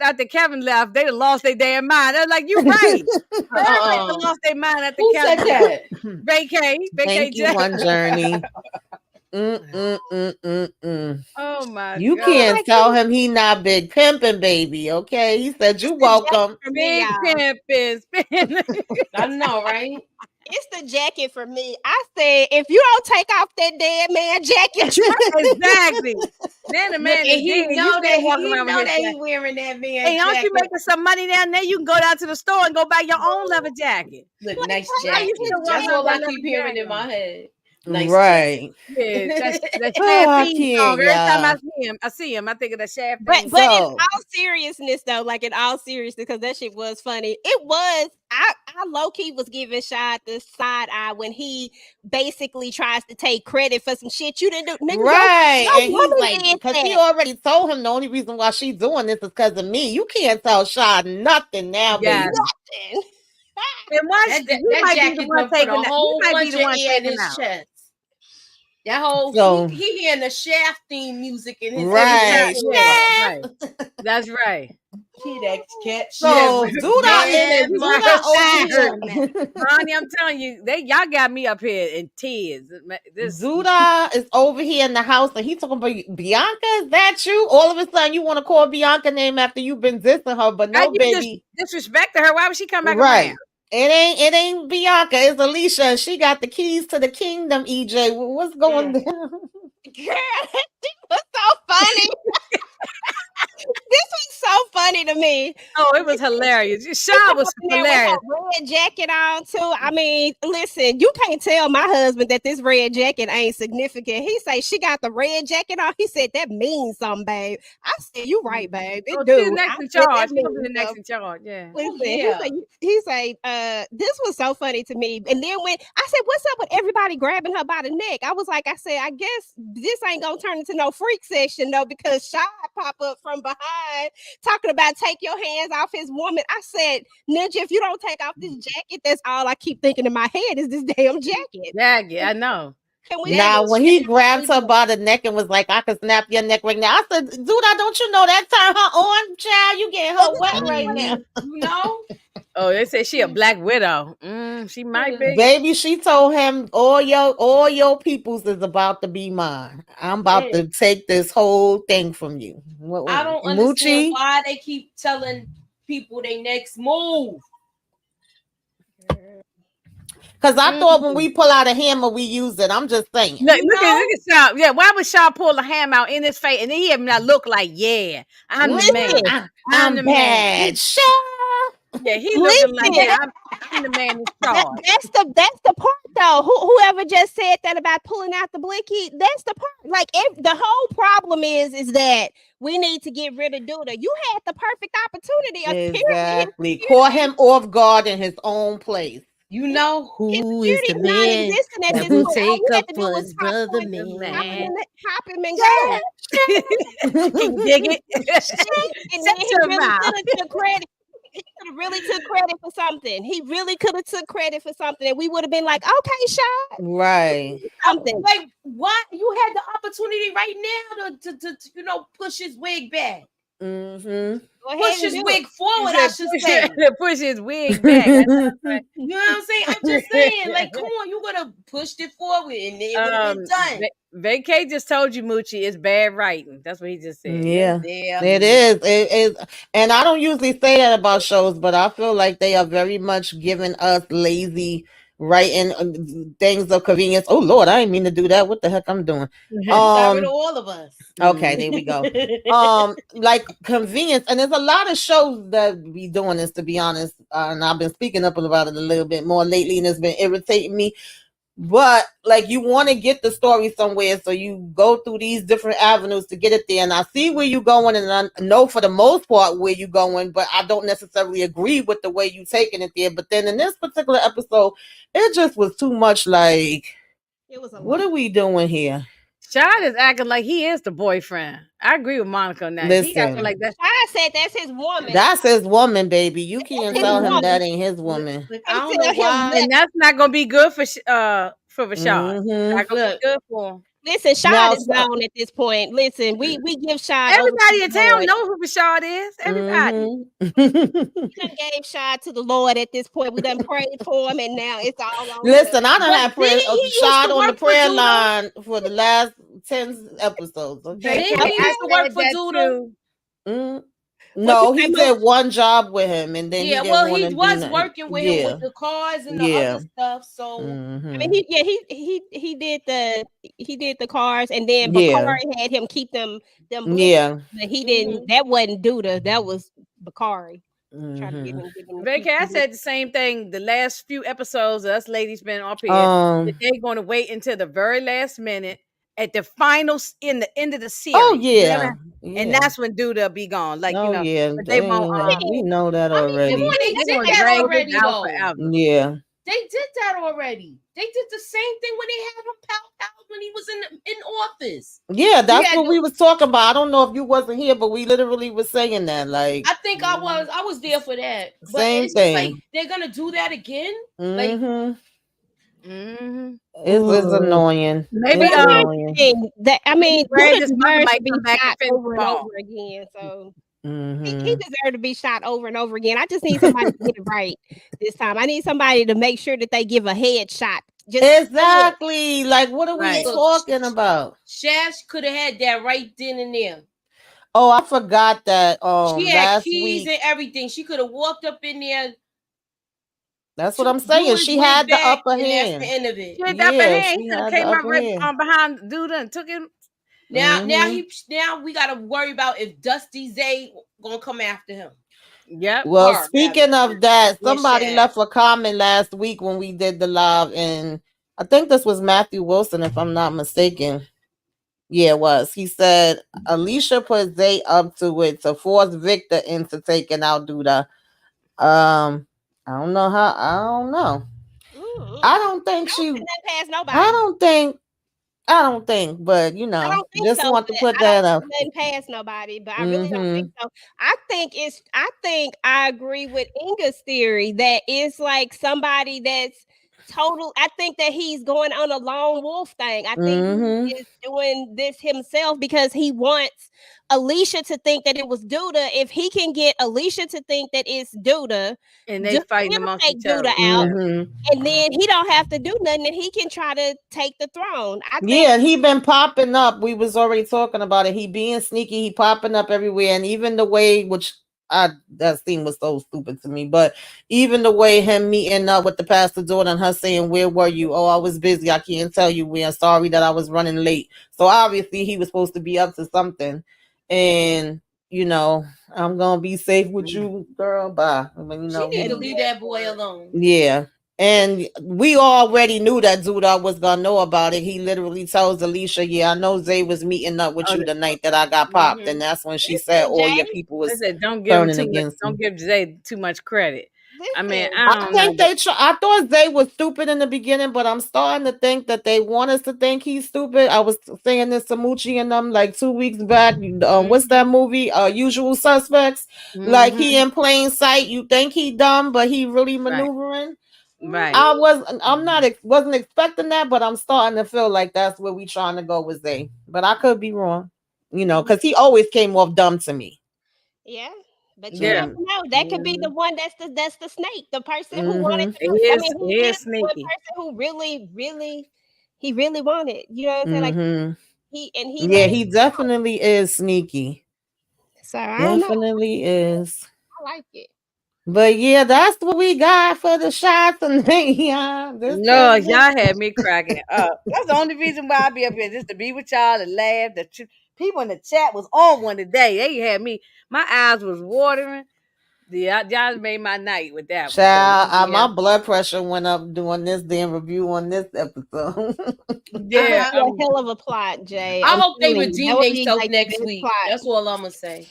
after Kevin left, they lost their damn mind. I was like, you're right. They lost their mind after Kevin. Who said that? Vacay. Thank you, One Journey. Oh my God. You can't tell him he not big pimping, baby. Okay, he said you welcome. Big pimping. I know, right? It's the jacket for me. I said, if you don't take off that dead man jacket, exactly. Then the man, and he know that he's wearing that man. Hey, don't you making some money down there? You can go down to the store and go buy your own leather jacket. Look, nice jacket. That's all I keep hearing in my head. Nice right. Yeah, that's song. Every time I see him, I think of the shaft. But in all seriousness, though, because that shit was funny. It was. I low key was giving Shad the side eye when he basically tries to take credit for some shit you didn't do. Nigga, right. And he's like, because he already told him the only reason why she's doing this is because of me. You can't tell Shad nothing now, baby. Nothing. And that jacket come from a whole bunch of air in his chest. That whole he hearing the Shaft theme music in his right. Right. That's right. So Zuda over here. Ronnie, I'm telling you, y'all got me up here in tears. Zuda is over here in the house, and he's talking about Bianca. Is that you? All of a sudden, you want to call Bianca name after you've been dissing her, but no, baby, disrespecting her. Why would she come back right? around? It ain't Bianca. It's Alicia. She got the keys to the kingdom. EJ, what's going down? Girl, this was so funny. This was so funny to me. Oh, it was hilarious. Sean was hilarious. Red jacket on too. I mean, listen, you can't tell my husband that this red jacket ain't significant. He say she got the red jacket on. He said that means something, babe. I said you right, babe. It do. She's next in charge. She'll be the next in charge. Yeah. Listen, he say, this was so funny to me. And then when I said, what's up with everybody grabbing her by the neck? I was like, I guess this ain't gonna turn into no freak session though, because Shad pop up from behind talking about take your hands off his woman. I said, Ninja, if you don't take off this jacket, that's all I keep thinking in my head is this damn jacket. Yeah, I know. Now, when he grabbed her by the neck and was like, I can snap your neck right now, I said, dude, don't you know that turn her on, child? You getting her wet right now. You know? Oh, they say she a black widow. She might be. Baby, she told him, all your peoples is about to be mine. I'm about to take this whole thing from you. I don't understand why they keep telling people their next move. Because I thought when we pull out a hammer, we use it. I'm just saying. Look at Shaw. Yeah, why would Shaw pull a hammer out in his face and then he have not look like, I'm the man. I'm the man. Shaw. Yeah, he looking like I'm the man in charge. That's the part though. Whoever just said that about pulling out the blicky, that's the part. Like the whole problem is that we need to get rid of Duda. You had the perfect opportunity. Exactly. Caught him off guard in his own place. You know who is the man that will take up for his brother, man. Pop him and go. Dig it. And then he really took credit. He could have really took credit for something. He really could have took credit for something, and we would have been like, "Okay, Shad." Right. Something like what? You had the opportunity right now to push his wig back. Mm-hmm. Push his wig forward, I should say. Push his wig back. You know what I'm saying? I'm just saying, like, come on, you gotta push it forward and it would have been done. Vacay just told you, Moochie, it's bad writing. That's what he just said. Yeah, it is. It is. And I don't usually say that about shows, but I feel like they are very much giving us lazy writing things of convenience. Oh Lord, I didn't mean to do that. What the heck I'm doing? Got rid of all of us. Okay, there we go. Like convenience, and there's a lot of shows that be doing this, to be honest. And I've been speaking up about it a little bit more lately, and it's been irritating me. But like, you want to get the story somewhere, so you go through these different avenues to get it there. And I see where you're going, and I know for the most part where you're going, but I don't necessarily agree with the way you taking it there. But then in this particular episode, it just was too much. Like, it was what are we doing here? Shad is acting like he is the boyfriend. I agree with Monica on that. Listen, he acting like that. Shad said that's his woman. That's his woman, baby. You can't tell him that ain't his woman. I don't know why. And that's not gonna be good for Rashad. Not gonna be good for him. Listen, Shad is known at this point. Listen, we give Shad. Everybody in town knows who Rashad is. Everybody. We done gave Shad to the Lord at this point. We done prayed for him, and now it's all on. Listen, I done had Shad on the prayer line for the last 10 episodes. Okay, he used to work for Doodle. No, he did one job with him, and then he was working with him with the cars and the other stuff. So I mean, he did the cars, and then Bakari had him keep them. Yeah, but he didn't. That wasn't Duda. That was Bakari. Vacay, I said the same thing. The last few episodes of us ladies been up here. They're going to wait until the very last minute. At the finals, in the end of the series. Oh yeah. And that's when Duda be gone. Like, they won't. We know that already. They did that already, though. Yeah. They did that already. They did the same thing when they had him out when he was in office. Yeah, that's what we was talking about. I don't know if you wasn't here, but we literally was saying that. Like, I think I was there for that. But same thing. Like, they're gonna do that again. It's annoying. Maybe annoying. That I mean, Brandon's mother might come back and over and over again. So He deserved to be shot over and over again. I just need somebody to get it right this time. I need somebody to make sure that they give a headshot. Exactly. Like, what are we talking about? Shash could have had that right then and there. Oh, I forgot that. She had last keys week and everything. She could have walked up in there. That's what I'm saying. She had the upper hand. That's the end of it. She had the upper hand. He could have came up right behind Duda and took him. Now we gotta worry about if Dusty Zay gonna come after him. Yep. Well, speaking of that, somebody left a comment last week when we did the live, and I think this was Matthew Wilson, if I'm not mistaken. Yeah, it was. He said Alicia put Zay up to it to force Victor into taking out Duda. I don't know how. I don't know. I don't think she. Pass nobody. I don't think, but I don't think just so, want to put that up. Didn't pass nobody, but I really don't think so. I think I agree with Inga's theory that it's like somebody that's total. I think that he's going on a lone wolf thing. I think he is doing this himself because he wants Alicia to think that it was Duda. If he can get Alicia to think that it's Duda, and they fighting amongst each other, out, and then he don't have to do nothing, and he can try to take the throne. I think he been popping up. We was already talking about it. He being sneaky. He popping up everywhere, and even the way which that scene was so stupid to me. But even the way him meeting up with the pastor daughter and her saying, "Where were you?" "Oh, I was busy. I can't tell you where. Sorry that I was running late." So obviously he was supposed to be up to something. And I'm gonna be safe with you, girl. Bye. I mean, she need to leave that boy alone. Yeah. And we already knew that Duda was gonna know about it. He literally tells Alicia, "Yeah, I know Zay was meeting up with you the night that I got popped." And that's when she said all your people was don't give Zay too much credit. I mean, I thought Zay was stupid in the beginning, but I'm starting to think that they want us to think he's stupid. I was saying this to Moochie and them like 2 weeks back. What's that movie? Usual Suspects. Like he in plain sight. You think he dumb, but he really maneuvering. Right. Wasn't expecting that, but I'm starting to feel like that's where we trying to go with Zay. But I could be wrong. Because he always came off dumb to me. Yeah. But you never know. That could be the one that's the snake. The person who wanted to. He is sneaky. One person who really wanted. You know what I'm saying? Like he definitely is sneaky. So I definitely is. I like it. But yeah, that's what we got for the shots and No, y'all had me cracking up. That's the only reason why I be up here, just to be with y'all and laugh. People in the chat was on one today. They had me. My eyes was watering. Yeah, y'all made my night with that. Child, my blood pressure went up doing this damn review on this episode. Yeah, a hell of a plot, Jay. I hope they redeem themselves next week. That's all I'm gonna say.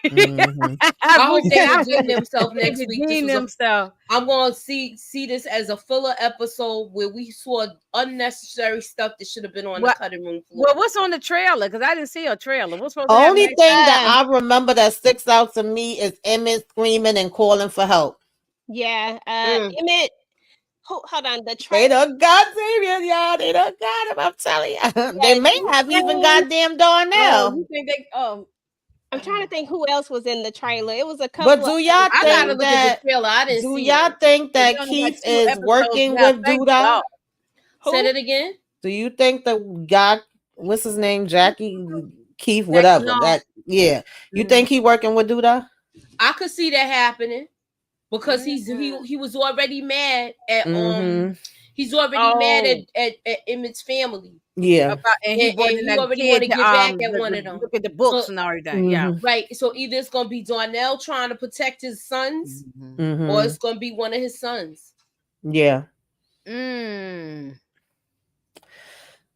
I hope they redeem themselves next week. I'm gonna see this as a filler episode where we saw unnecessary stuff that should have been on the cutting room floor. Well, what's on the trailer? Because I didn't see a trailer. What's supposed to only thing that I remember that sticks out to me is Emmett screaming and calling for help. Yeah, Emmett. Hold on, the trailer. They done got serious, y'all. They done got him. I'm telling you, they may have even goddamn Darnell. You think they I'm trying to think who else was in the trailer. It was a couple. But do y'all think that? Do y'all think that Keith is working with Duda? Say it again. Do you think the guy, what's his name, Jackie, Keith, whatever? You think he working with Duda? I could see that happening because he was already mad at he's already mad at Emmett's family. Yeah, and he already want to get back at one of them. Look at the books and everything. Yeah, right. So either it's gonna be Darnell trying to protect his sons, or it's gonna be one of his sons. Yeah.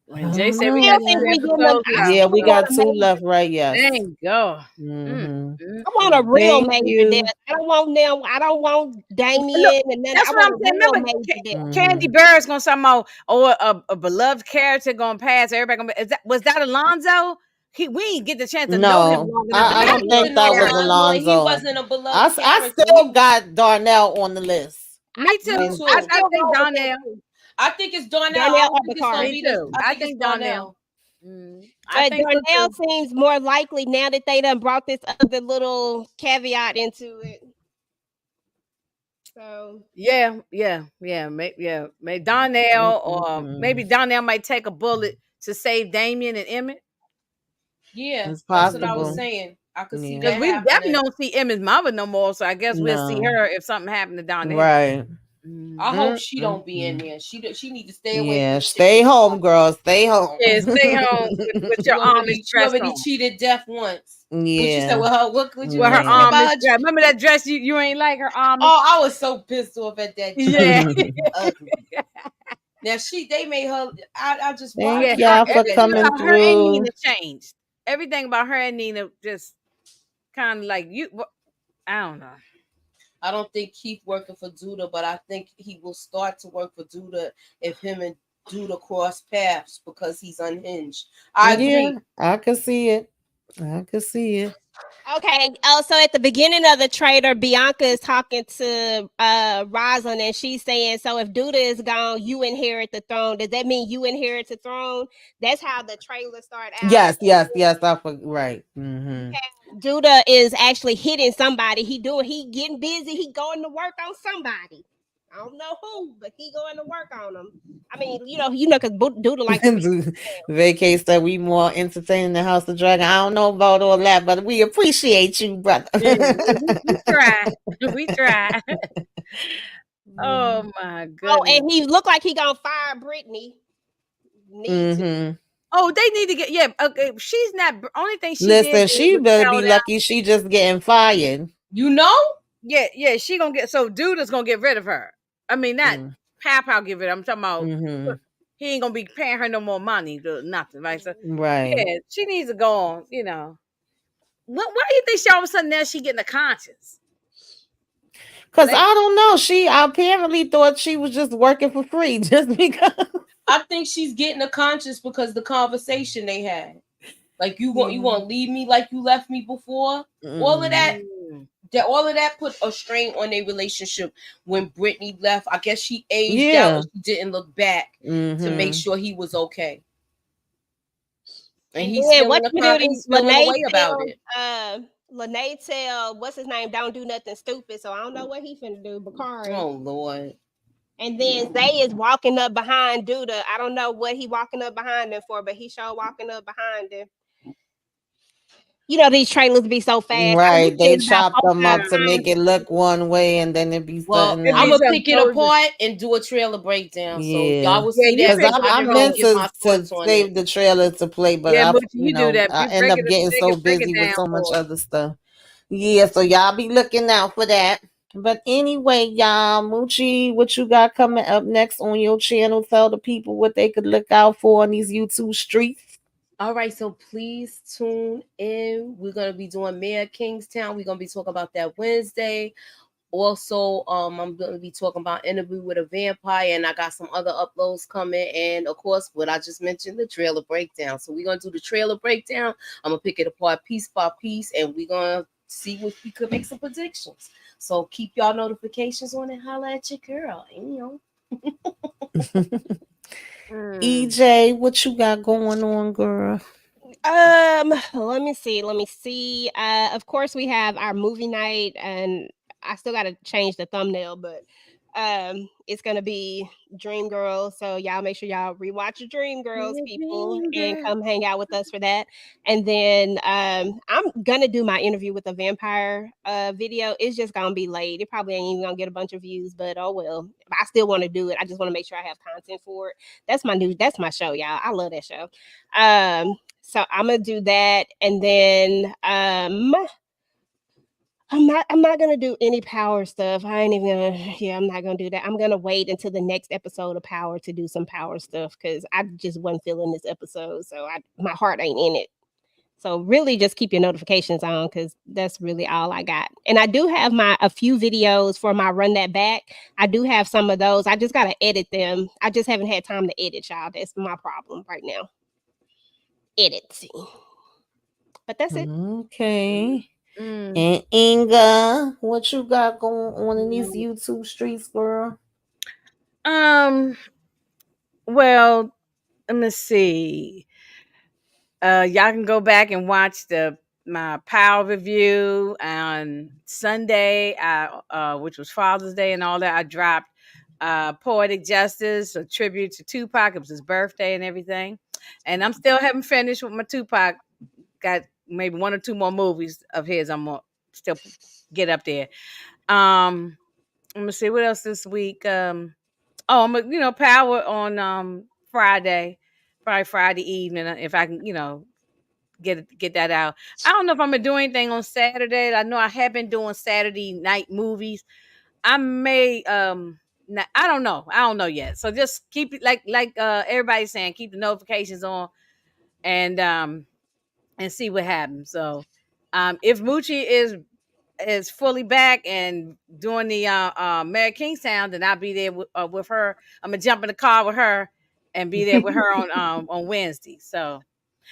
When Jay said we got 2 episodes, we got 2 left, right? Yes. Thank God. I want a real major death. I don't want them. I don't want Damien and then that's what I'm saying. Remember, Candy Burris gonna somehow a beloved character gonna pass. Everybody gonna was that Alonzo? We didn't get the chance to know him long enough. I don't think that was Alonzo. He wasn't a beloved character. I still got Darnell on the list. Me too. I think Darnell. I think it's Darnell. I think Darnell. But Darnell seems more likely now that they done brought this other little caveat into it. So maybe Darnell or maybe Darnell might take a bullet to save Damien and Emmett. Yeah, that's what I was saying. I could see that we definitely don't see Emmett's mother no more, so I guess we'll see her if something happened to Darnell. Right. I hope she don't be in there. She need to stay away. Yeah, stay home, girl. Stay home. Yeah, stay home with your arm dress. You already cheated death once. Yeah. What you said with her? What you her arm is dress? Remember that dress you ain't like her arm? Oh, I was so pissed off at that. Yeah. Now they made her. I just thank y'all for coming through. Her and Nina changed. Everything about her and Nina just kind of like you. I don't know. I don't think Keith working for Duda, but I think he will start to work for Duda if him and Duda cross paths because he's unhinged. I agree. I can see it. Okay. Also, at the beginning of the trailer, Bianca is talking to Rosalind, and she's saying, "So if Duda is gone, you inherit the throne. Does that mean you inherit the throne?" That's how the trailer started out. Yes. Right. Mm-hmm. Duda is actually hitting somebody. He getting busy. He going to work on somebody. I don't know who, but he going to work on them. I mean, because Duda like Vacay said we more entertaining than House of Dragon. I don't know about all that, but we appreciate you, brother. We try. Oh my goodness. Oh, and he looked like he gonna fire Brittany. Oh, they need to get okay. She's not only thing she listen. did She better be lucky. She just getting fired. Yeah. She gonna get Duda's gonna get rid of her. I mean, not Pow give it. I'm talking about he ain't gonna be paying her no more money to nothing, right? So, right. Yeah, she needs to go on. Why do you think she all of a sudden now she getting a conscience? Because I don't know. She apparently thought she was just working for free just because. I think she's getting a conscience because the conversation they had. Like you want to leave me like you left me before. All of that put a strain on their relationship when Brittany left. I guess she aged out and she didn't look back to make sure he was okay. And he's feeling away about it. Lene tell what's his name don't do nothing stupid, so I don't know what he finna do. Bakari. Oh Lord. And then Zay is walking up behind Duda. I don't know what he walking up behind him for, but he sure walking up behind him. These trailers be so fast. Right. They chop them up to make it look one way and then it be something I'm going to pick it apart and do a trailer breakdown. So y'all will see that. Because I meant to save the trailer to play, but I end up getting so busy with so much other stuff. Yeah, so y'all be looking out for that. But anyway, y'all, Moochie, what you got coming up next on your channel? Tell the people what they could look out for on these YouTube streets. All right, so please tune in. We're going to be doing Mayor of Kingstown. We're going to be talking about that Wednesday. Also, I'm going to be talking about Interview with a Vampire, and I got some other uploads coming. And, of course, what I just mentioned, the trailer breakdown. So we're going to do the trailer breakdown. I'm going to pick it apart piece by piece, and we're going to see what we could make some predictions. So keep y'all notifications on and holla at your girl. EJ, what you got going on, girl? Let me see. Of course we have our movie night, and I still got to change the thumbnail, but it's gonna be Dreamgirls. So y'all make sure y'all rewatch your Dreamgirls, people, and come hang out with us for that. And then I'm gonna do my Interview with a Vampire video. It's just gonna be late. It probably ain't even gonna get a bunch of views, but oh well. I still want to do it. I just want to make sure I have content for it. That's my show, y'all. I love that show. So I'm gonna do that, and then I'm not gonna do any Power stuff. I'm not gonna do that. I'm gonna wait until the next episode of Power to do some Power stuff because I just wasn't feeling this episode, so my heart ain't in it. So really just keep your notifications on because that's really all I got. And I do have a few videos for my Run That Back. I do have some of those. I just gotta edit them. I just haven't had time to edit, y'all. That's my problem right now. Editing. But that's it. Okay. And Inga, what you got going on in these YouTube streets, girl? Well, let me see. Y'all can go back and watch my Power review on Sunday, which was Father's Day and all that. I dropped Poetic Justice, a tribute to Tupac. It was his birthday and everything. And I'm still haven't finished with my Tupac. Got maybe one or two more movies of his I'm gonna still get up there. Let me see what else this week. I'm Power on Friday, probably Friday evening if I can, get that out. I don't know if I'm gonna do anything on Saturday. I know I have been doing Saturday night movies. I may I don't know. I don't know yet. So just keep it like everybody's saying, keep the notifications on and see what happens. So if Moochie is fully back and doing the Mary Kingstown, then I'll be there with her. I'm gonna jump in the car with her and be there with her on Wednesday. So,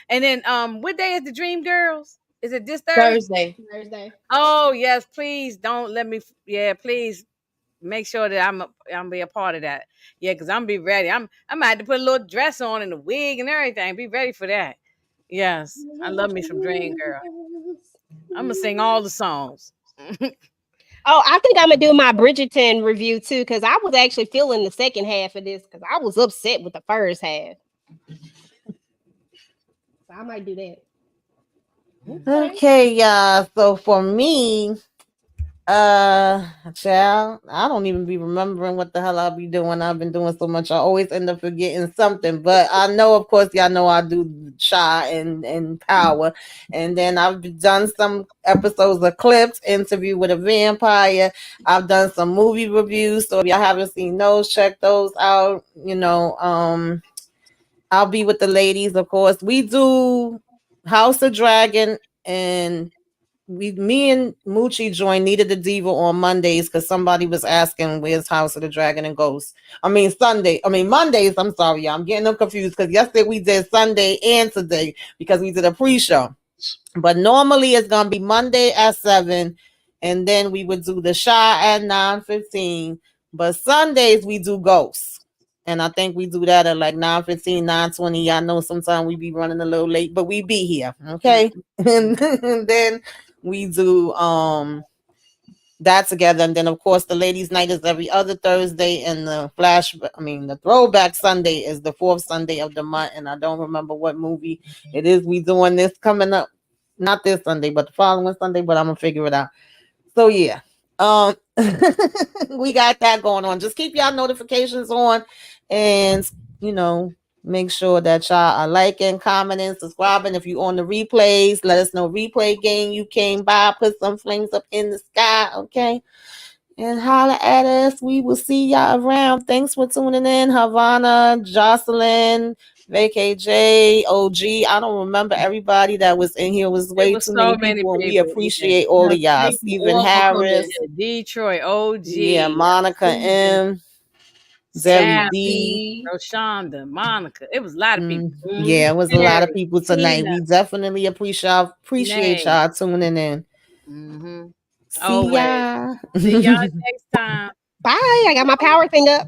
and then what day is the Dream Girls? Is it this Thursday? Thursday. Oh yes, please don't let me. Yeah, please make sure that I'm be a part of that. Yeah, because I'm be ready. I'm gonna have to put a little dress on and a wig and everything. Be ready for that. Yes, I love me some Dream Girl. I'm gonna sing all the songs. Oh, I think I'm gonna do my Bridgerton review too, because I was actually feeling the second half of this because I was upset with the first half. So I might do that. Okay, y'all. So for me, child, I don't even be remembering what the hell I'll be doing. I've been doing so much, I always end up forgetting something. But I know, of course, y'all know I do Shy and Power, and then I've done some episodes of Clips, Interview with a Vampire. I've done some movie reviews, so if y'all haven't seen those, check those out. I'll be with the ladies, of course. We do House of Dragon, and me and Moochie joined Needed the Diva on Mondays because somebody was asking where's House of the Dragon and Ghosts. Mondays. I'm sorry, y'all. I'm getting them confused because yesterday we did Sunday and today because we did a pre-show. But normally it's gonna be Monday at 7, and then we would do the Shy at 9:15. But Sundays we do Ghosts. And I think we do that at like 9:15, 9:20. Y'all know sometimes we be running a little late, but we be here. Okay. And then we do that together. And then of course the ladies' night is every other Thursday, and the throwback Sunday is the fourth Sunday of the month. And I don't remember what movie it is we doing this coming up. Not this Sunday, but the following Sunday, but I'm gonna figure it out. So yeah. We got that going on. Just keep y'all notifications on, and make sure that y'all are liking, commenting, subscribing. If you on the replays, let us know replay game you came by. Put some flames up in the sky, okay? And holla at us. We will see y'all around. Thanks for tuning in. Havana, Jocelyn, VKJ, OG. I don't remember everybody that was in here. It was way too many people, and we appreciate all of y'all. Stephen Harris, Detroit, OG. Yeah, Monica M. Zeri D. Roshonda, Monica. It was a lot of people. Yeah, it was a lot of people tonight. We definitely appreciate y'all tuning in. Mm-hmm. See y'all. See y'all next time. Bye. I got my power thing up.